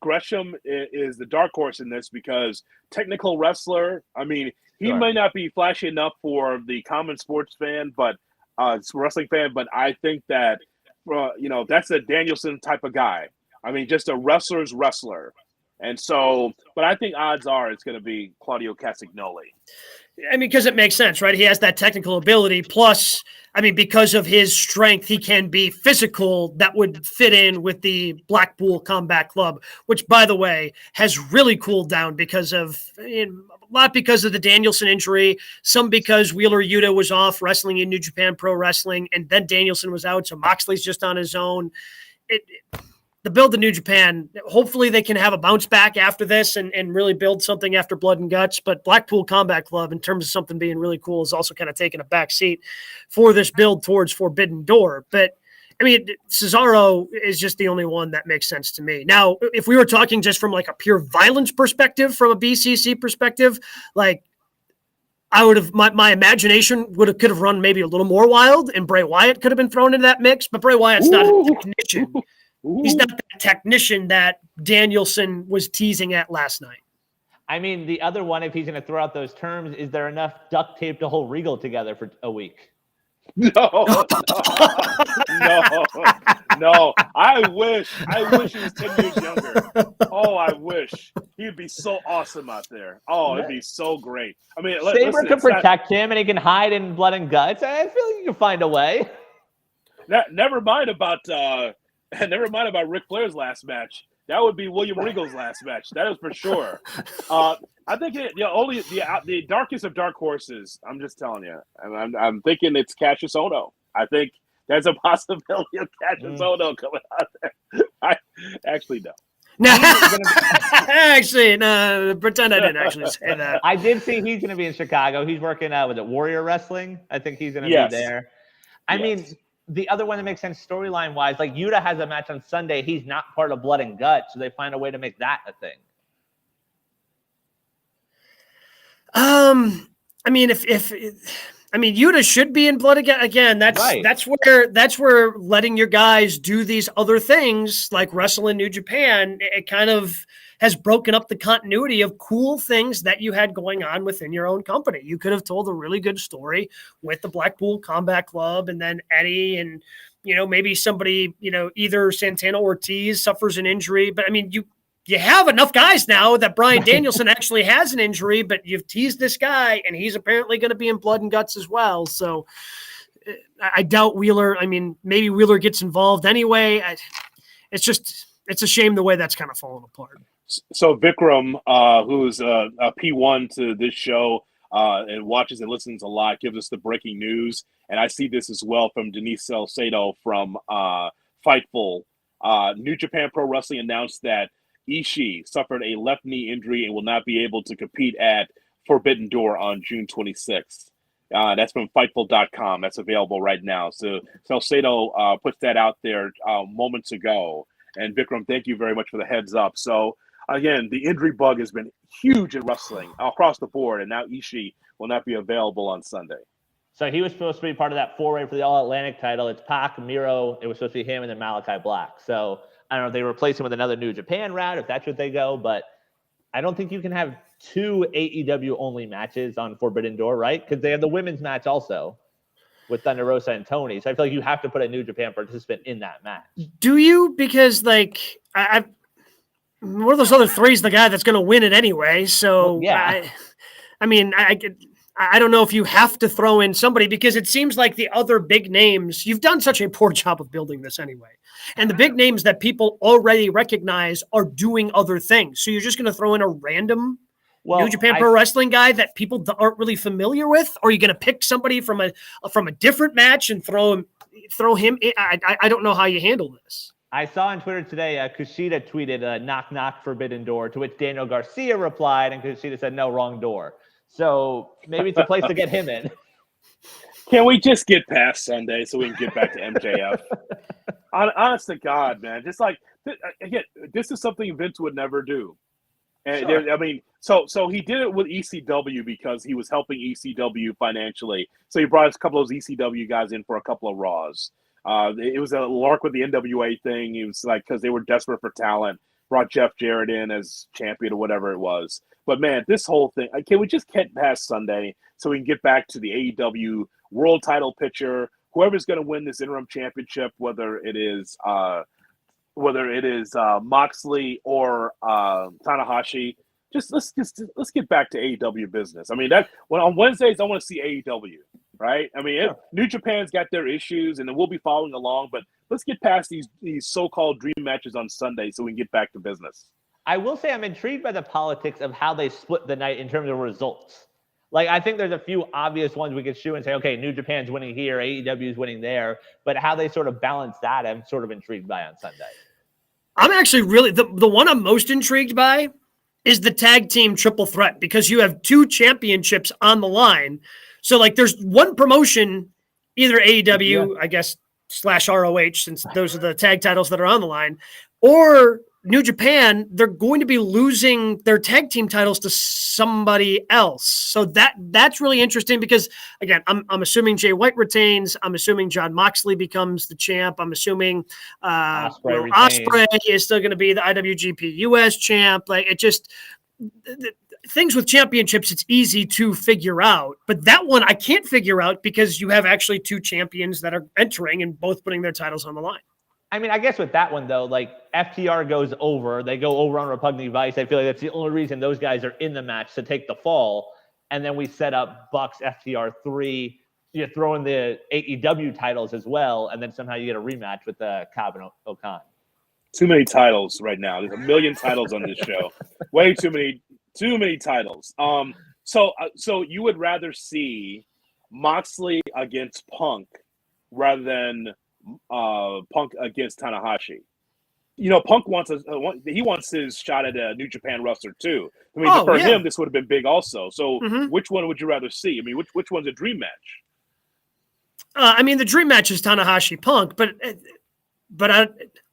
Gresham is the dark horse in this because technical wrestler. I mean, he may not be flashy enough for the common sports fan, but wrestling fan. But I think that that's a Danielson type of guy. I mean, just a wrestler's wrestler. And so, but I think odds are it's going to be Claudio Castagnoli.
I mean, because it makes sense, right? He has that technical ability. Plus, I mean, because of his strength, he can be physical. That would fit in with the Blackpool Combat Club, which, by the way, has really cooled down because of a lot because of the Danielson injury, some because Wheeler Yuta was off wrestling in New Japan Pro Wrestling, and then Danielson was out, so Moxley's just on his own. The build to New Japan, hopefully they can have a bounce back after this and really build something after Blood and Guts. But Blackpool Combat Club, in terms of something being really cool, is also kind of taking a back seat for this build towards Forbidden Door. But, I mean, Cesaro is just the only one that makes sense to me. Now, if we were talking just from like a pure violence perspective, from a BCC perspective, like, I would have my imagination could have run maybe a little more wild, and Bray Wyatt could have been thrown into that mix. But Bray Wyatt's not a technician. He's not the technician that Danielson was teasing at last night.
I mean, the other one, if he's going to throw out those terms, is there enough duct tape to hold Regal together for a week?
No. I wish he was 10 years younger. Oh, I wish. He'd be so awesome out there. Oh, it'd be so great. I mean,
Sabre can protect him, and he can hide in Blood and Guts. I feel like you can find a way.
Never mind about Ric Flair's last match. That would be William Regal's last match. That is for sure. I think only the darkest of dark horses. I'm just telling you. I'm thinking it's Cassius Ohno. I think there's a possibility of Cassius Ohno coming out there. I actually no.
No, actually, no. Pretend I didn't actually say that.
I did see he's going to be in Chicago. He's working with it Warrior Wrestling. I think he's going to be there. I mean, the other one that makes sense storyline wise, like Yuta has a match on Sunday. He's not part of Blood and Guts, so they find a way to make that a thing.
I mean, Yuta should be in Blood again. That's where letting your guys do these other things like wrestle in New Japan, it kind of has broken up the continuity of cool things that you had going on within your own company. You could have told a really good story with the Blackpool Combat Club and then Eddie and, maybe somebody, either Santana Ortiz suffers an injury, but I mean, you have enough guys now that Bryan Danielson actually has an injury, but you've teased this guy and he's apparently going to be in Blood and Guts as well. So I doubt Wheeler. I mean, maybe Wheeler gets involved anyway. It's a shame the way that's kind of fallen apart.
So Vikram, who's a P1 to this show and watches and listens a lot, gives us the breaking news. And I see this as well from Denise Salcedo from Fightful. New Japan Pro Wrestling announced that Ishii suffered a left knee injury and will not be able to compete at Forbidden Door on June 26th. That's from Fightful.com. That's available right now. So Salcedo puts that out there moments ago. And Vikram, thank you very much for the heads up. So again, the injury bug has been huge in wrestling across the board, and now Ishii will not be available on Sunday.
So he was supposed to be part of that foray for the All-Atlantic title. It's Pac, Miro. It was supposed to be him and then Malachi Black. So I don't know if they replace him with another New Japan route, if that's what they go, but I don't think you can have 2 AEW-only matches on Forbidden Door, right? Because they have the women's match also with Thunder Rosa and Tony. So I feel like you have to put a New Japan participant in that match. Do
you? Because, like, one of those other 3 is the guy that's going to win it anyway. So, well, yeah. I don't know if you have to throw in somebody because it seems like the other big names, you've done such a poor job of building this anyway. And the big names that people already recognize are doing other things. So you're just going to throw in a random New Japan Pro Wrestling guy that people aren't really familiar with? Or are you going to pick somebody from a different match and throw him in? I don't know how you handle this.
I saw on Twitter today, Kushida tweeted knock, knock, Forbidden Door, to which Daniel Garcia replied, and Kushida said, no, wrong door. So maybe it's a place to get him in.
Can we just get past Sunday so we can get back to MJF? Honest to God, man. Just like, again, this is something Vince would never do. And sure. So he did it with ECW because he was helping ECW financially. So he brought a couple of those ECW guys in for a couple of Raws. It was a lark with the NWA thing. It was like because they were desperate for talent. Brought Jeff Jarrett in as champion or whatever it was. But, man, this whole thing, can we just get past Sunday so we can get back to the AEW world title picture? Whoever's going to win this interim championship, whether it is Moxley or Tanahashi, let's get back to AEW business. I mean, on Wednesdays I want to see AEW, right? I mean, New Japan's got their issues, and then we'll be following along. But let's get past these so-called dream matches on Sunday so we can get back to business.
I will say I'm intrigued by the politics of how they split the night in terms of results. Like, I think there's a few obvious ones we could shoot and say, okay, New Japan's winning here, AEW's winning there, but how they sort of balance that, I'm sort of intrigued by on Sunday.
I'm actually really, the one I'm most intrigued by is the tag team triple threat because you have 2 championships on the line. So, like, there's one promotion, either AEW, I guess, / ROH, since those are the tag titles that are on the line, or New Japan, they're going to be losing their tag team titles to somebody else. So that's really interesting because, again, I'm assuming Jay White retains. I'm assuming Jon Moxley becomes the champ. I'm assuming Ospreay is still going to be the IWGP US champ. Like, it just things with championships, it's easy to figure out. But that one I can't figure out because you have actually 2 champions that are entering and both putting their titles on the line.
I mean, I guess with that one, though, like FTR goes over. They go over on Repugnant Vice. I feel like that's the only reason those guys are in the match to take the fall. And then we set up Bucks, FTR 3. You throw in the AEW titles as well. And then somehow you get a rematch with Cobb and O'Khan.
Too many titles right now. There's a million titles on this show. Way too many Too many titles. So you would rather see Moxley against Punk rather than Punk against Tanahashi? Punk he wants his shot at a New Japan wrestler too. I mean, for him, this would have been big also. So, which one would you rather see? I mean, which one's a dream match?
I mean, the dream match is Tanahashi Punk, but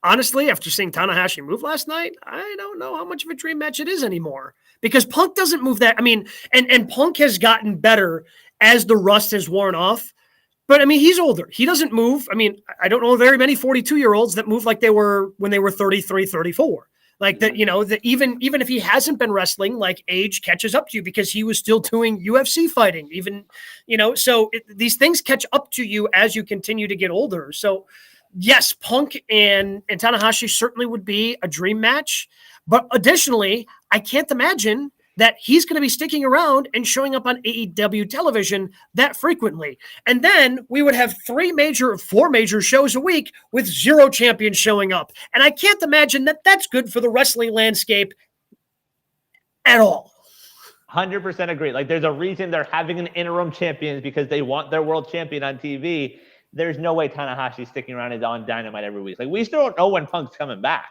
honestly, after seeing Tanahashi move last night, I don't know how much of a dream match it is anymore because Punk doesn't move that. I mean, and Punk has gotten better as the rust has worn off. But I mean, he's older. He doesn't move. I mean, I don't know very many 42-year-olds that move like they were when they were 33, 34. Like that, that even if he hasn't been wrestling, like age catches up to you because he was still doing UFC fighting, even, so these things catch up to you as you continue to get older. So yes, Punk and Tanahashi certainly would be a dream match. But additionally, I can't imagine that he's going to be sticking around and showing up on AEW television that frequently. And then we would have 4 major shows a week with 0 champions showing up. And I can't imagine that that's good for the wrestling landscape at all.
100% agree. Like, there's a reason they're having an interim champion because they want their world champion on TV. There's no way Tanahashi's sticking around and on Dynamite every week. Like, we still don't know when Punk's coming back.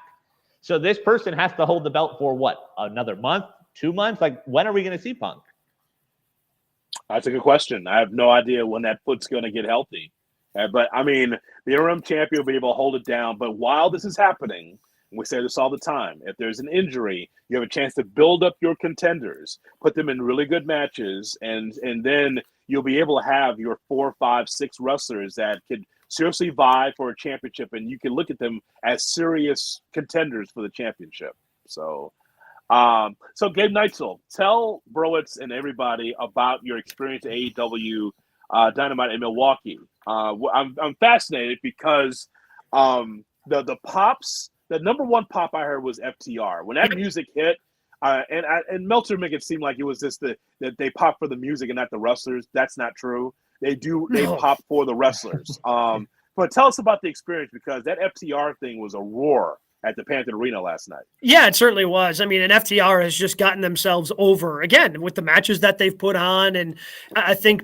So this person has to hold the belt for what? Another month? 2 months? Like, when are we going to see Punk?
That's a good question. I have no idea when that foot's going to get healthy. But, I mean, the interim champion will be able to hold it down. But while this is happening, and we say this all the time, if there's an injury, you have a chance to build up your contenders, put them in really good matches, and then you'll be able to have your 4, 5, 6 wrestlers that could seriously vie for a championship, and you can look at them as serious contenders for the championship. So Gabe Neitzel, tell Browitz and everybody about your experience at AEW Dynamite in Milwaukee. I'm fascinated because the pops, the number one pop I heard was FTR. When that music hit, and Meltzer make it seem like it was just that they pop for the music and not the wrestlers. That's not true. They pop for the wrestlers. But tell us about the experience because that FTR thing was a roar at the Panther Arena last night.
Yeah, it certainly was. I mean, and FTR has just gotten themselves over again with the matches that they've put on. And I think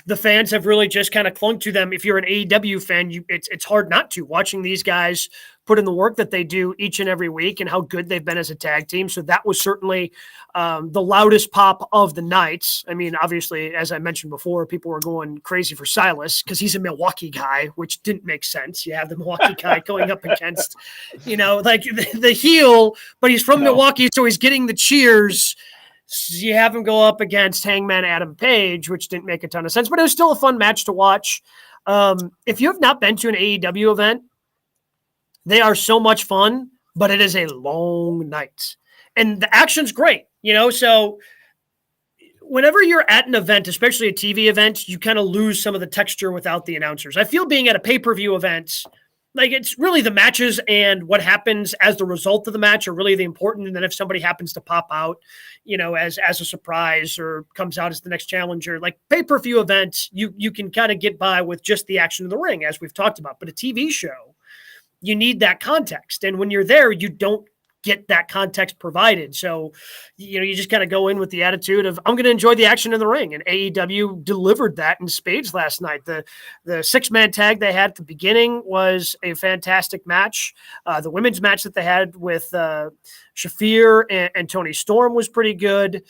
the fans have really just kind of clung to them. If you're an AEW fan, it's hard not to, watching these guys put in the work that they do each and every week and how good they've been as a tag team. So that was certainly the loudest pop of the night. I mean, obviously, as I mentioned before, people were going crazy for Silas because he's a Milwaukee guy, which didn't make sense. You have the Milwaukee guy going up against, like the heel, but he's from Milwaukee, so he's getting the cheers. You have him go up against Hangman Adam Page, which didn't make a ton of sense, but it was still a fun match to watch. If you have not been to an AEW event, they are so much fun, but it is a long night. And the action's great, so whenever you're at an event, especially a TV event, you kind of lose some of the texture without the announcers. I feel being at a pay-per-view event, like it's really the matches and what happens as the result of the match are really the important. And then if somebody happens to pop out, as a surprise or comes out as the next challenger, like pay-per-view events, you can kind of get by with just the action in the ring, as we've talked about. But a TV show, you need that context. And when you're there, you don't get that context provided. So, you just kind of go in with the attitude of, I'm going to enjoy the action in the ring. And AEW delivered that in spades last night. The 6-man tag they had at the beginning was a fantastic match. The women's match that they had with Shafir and Toni Storm was pretty good.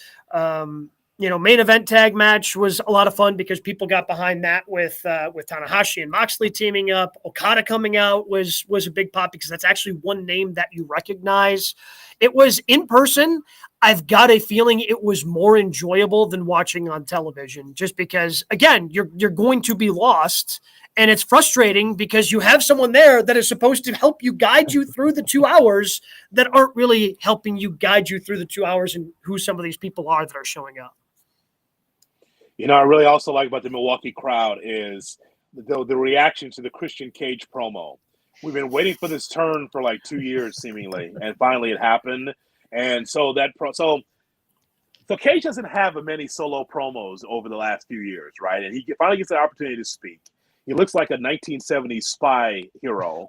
Main event tag match was a lot of fun because people got behind that with Tanahashi and Moxley teaming up. Okada coming out was a big pop because that's actually one name that you recognize. It was in person. I've got a feeling it was more enjoyable than watching on television just because, again, you're going to be lost. And it's frustrating because you have someone there that is supposed to help you guide you through the 2 hours that aren't really helping you guide you through the 2 hours and who some of these people are that are showing up.
I really also like about the Milwaukee crowd is the reaction to the Christian Cage promo. We've been waiting for this turn for like 2 years, seemingly, and finally it happened. And so so Cage doesn't have many solo promos over the last few years, right? And he finally gets the opportunity to speak. He looks like a 1970s spy hero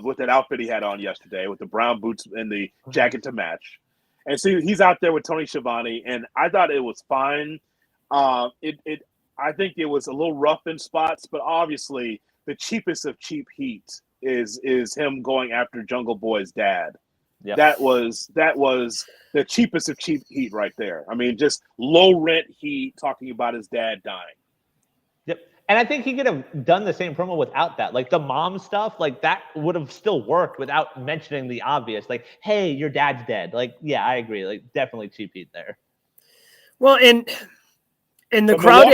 with that outfit he had on yesterday with the brown boots and the jacket to match. And so he's out there with Tony Schiavone, and I thought it was fine. I think it was a little rough in spots, but obviously the cheapest of cheap heat is him going after Jungle Boy's dad.
Yep.
That was the cheapest of cheap heat right there. I mean, just low rent heat talking about his dad dying.
Yep. And I think he could have done the same promo without that. Like the mom stuff, like that would have still worked without mentioning the obvious. Like, hey, your dad's dead. Like, yeah, I agree. Like, definitely cheap heat there.
Well, and the
But
crowd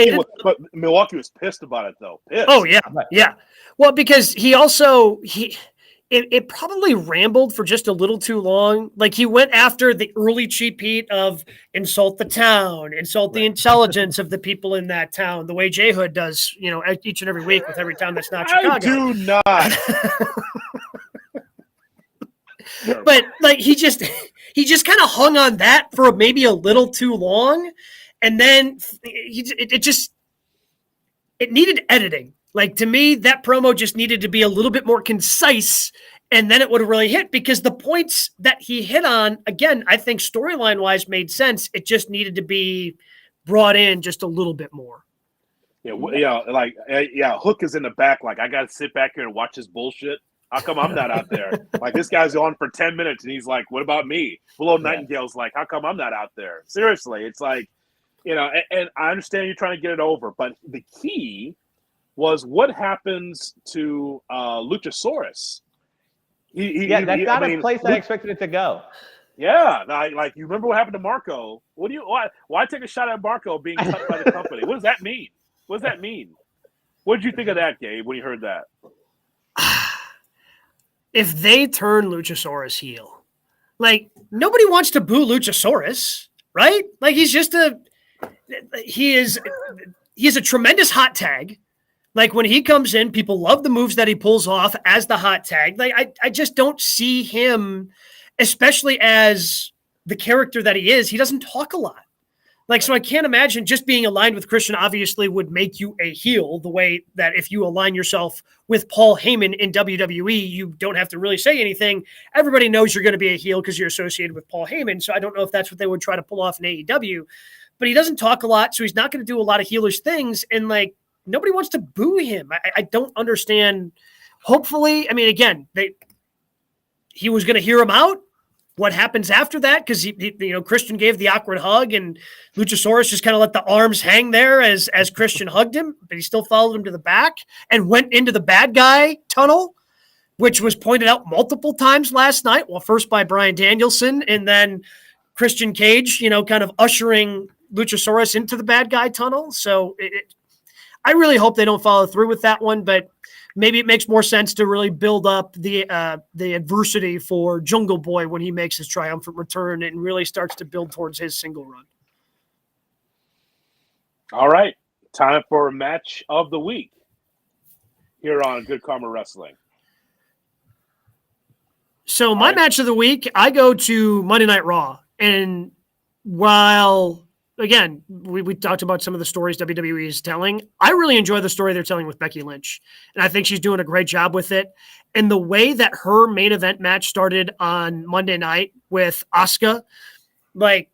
Milwaukee was pissed about it, though. Pissed.
Oh, yeah. Yeah. Well, because it probably rambled for just a little too long. Like he went after the early cheap heat of insult the town, insult the intelligence of the people in that town, the way J Hood does, each and every week with every town that's not Chicago.
I do not.
But like he just kind of hung on that for maybe a little too long, and then it needed editing. Like, to me, that promo just needed to be a little bit more concise, and then it would have really hit, because the points that he hit on, again, I think storyline-wise made sense. It just needed to be brought in just a little bit more.
Hook is in the back. Like, I got to sit back here and watch this bullshit. How come I'm not out there? Like, this guy's on for 10 minutes, and he's like, what about me? Willow Nightingale's like, how come I'm not out there? Seriously, it's like, and I understand you're trying to get it over, but the key was what happens to Luchasaurus.
That's not a place I expected it to go.
Yeah, like you remember what happened to Marco? Why take a shot at Marco being cut by the company? What does that mean? What did you think of that, Gabe, when you heard that?
If they turn Luchasaurus heel, like, nobody wants to boo Luchasaurus, right? Like, he is a tremendous hot tag. Like, when he comes in, people love the moves that he pulls off as the hot tag. Like, I just don't see him, especially as the character that he is. He doesn't talk a lot. Like, so I can't imagine just being aligned with Christian obviously would make you a heel, the way that if you align yourself with Paul Heyman in WWE, you don't have to really say anything. Everybody knows you're going to be a heel because you're associated with Paul Heyman. So I don't know if that's what they would try to pull off in AEW. But he doesn't talk a lot, so he's not going to do a lot of heelish things. And, like, nobody wants to boo him. I don't understand. Hopefully, I mean, again, he was going to hear him out. What happens after that? Because Christian gave the awkward hug, and Luchasaurus just kind of let the arms hang there as Christian hugged him, but he still followed him to the back and went into the bad guy tunnel, which was pointed out multiple times last night. Well, first by Bryan Danielson, and then Christian Cage, kind of ushering Luchasaurus into the bad guy tunnel. So I really hope they don't follow through with that one, but maybe it makes more sense to really build up the adversity for Jungle Boy when he makes his triumphant return and really starts to build towards his single run.
All right. Time for match of the week here on Good Karma Wrestling.
So my match of the week, I go to Monday Night Raw. And while, again, we talked about some of the stories WWE is telling, I really enjoy the story they're telling with Becky Lynch. And I think she's doing a great job with it. And the way that her main event match started on Monday night with Asuka, like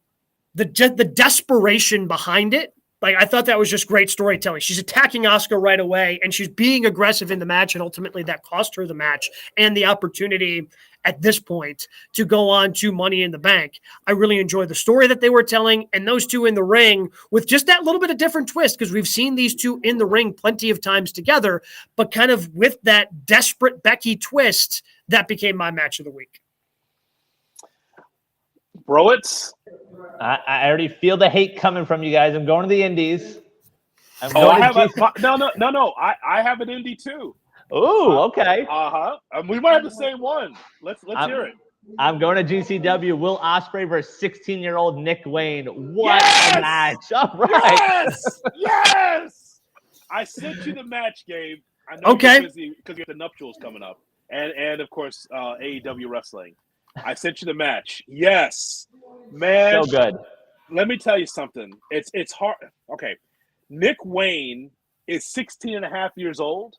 the desperation behind it, like, I thought that was just great storytelling. She's attacking Asuka right away, and she's being aggressive in the match, and ultimately that cost her the match and the opportunity at this point to go on to Money in the Bank. I really enjoyed the story that they were telling, and those two in the ring with just that little bit of different twist, because we've seen these two in the ring plenty of times together, but kind of with that desperate Becky twist, that became my match of the week.
Browitz?
I already feel the hate coming from you guys. I'm going to the Indies.
I have an indie too.
Oh, okay.
We might have the same one. Let's hear it.
I'm going to GCW. Will Ospreay versus 16-year-old Nick Wayne. What a match! All right.
Yes. I sent you the match, Gabe. I know you're busy because you have the nuptials coming up, and of course AEW wrestling. I sent you the match. Yes, man.
So good.
Let me tell you something. It's hard. Okay. Nick Wayne is 16 and a half years old,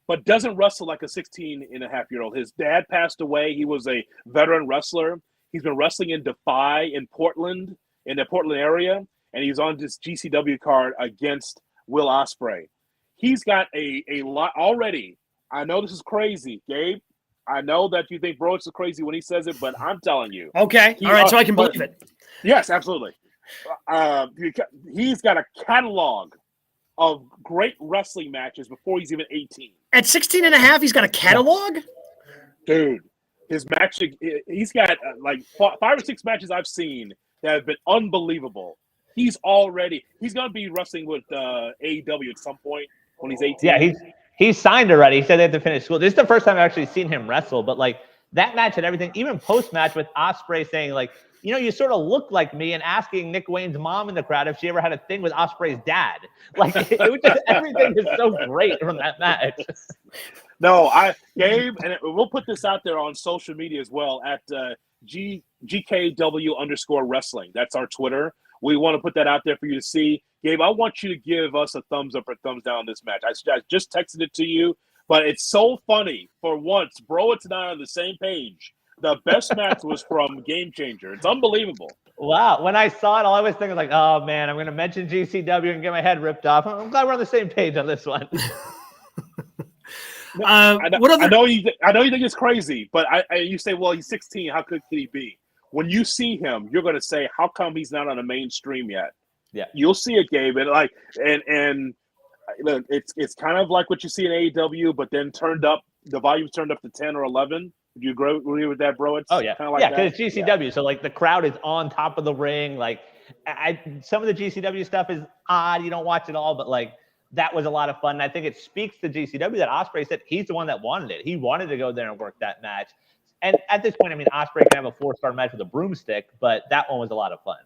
but doesn't wrestle like a 16 and a half year old. His dad passed away. He was a veteran wrestler. He's been wrestling in Defy in Portland, in the Portland area, and he's on this GCW card against Will Ospreay. He's got a lot already. I know this is crazy, Gabe. I know that you think Broach is crazy when he says it, but I'm telling you.
Okay. All right. So I can believe it.
Yes, absolutely. He's got a catalog of great wrestling matches before he's even 18.
At 16 and a half, he's got a catalog?
Dude, his match, he's got like 5 or 6 matches I've seen that have been unbelievable. He's going to be wrestling with AEW at some point when he's 18.
Yeah, he's signed already. He said they have to finish school. This is the first time I've actually seen him wrestle, but like that match and everything, even post-match with Ospreay saying like, you know, you sort of look like me, and asking Nick Wayne's mom in the crowd if she ever had a thing with Ospreay's dad. Like it was just, everything is so great from that match.
No, Gabe, and we'll put this out there on social media as well at GKW_wrestling. That's our Twitter. We want to put that out there for you to see. Gabe, I want you to give us a thumbs up or thumbs down on this match. I just texted it to you, but it's so funny. For once, Browitz and I are on the same page. The best match was from Game Changer. It's unbelievable.
Wow. When I saw it, all I was thinking like, oh, man, I'm going to mention GCW and get my head ripped off. I'm glad we're on the same page on this one.
I know you think it's crazy, but you say, well, he's 16. How could he be? When you see him, you're going to say, how come he's not on the mainstream yet?
Yeah.
You'll see it, Gabe. And it's kind of like what you see in AEW, but then the volume's turned up to 10 or 11. Do you agree with that, bro? It's
yeah.
Kind of like
because it's GCW. Yeah. So, like, the crowd is on top of the ring. Like, some of the GCW stuff is odd. You don't watch it all, but, like, that was a lot of fun. And I think it speaks to GCW that Ospreay said he's the one that wanted it. He wanted to go there and work that match. And at this point, I mean, Ospreay can have a 4-star match with a broomstick, but that one was a lot of fun.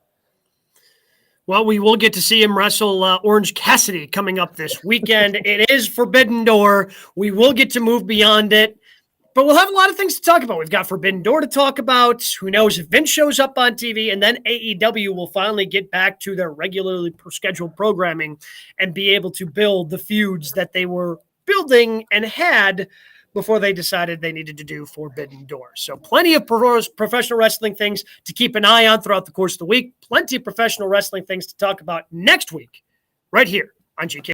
Well, we will get to see him wrestle Orange Cassidy coming up this weekend. It is Forbidden Door. We will get to move beyond it. But we'll have a lot of things to talk about. We've got Forbidden Door to talk about. Who knows if Vince shows up on TV, and then AEW will finally get back to their regularly scheduled programming and be able to build the feuds that they were building and had before they decided they needed to do Forbidden Door. So plenty of professional wrestling things to keep an eye on throughout the course of the week. Plenty of professional wrestling things to talk about next week right here on GK.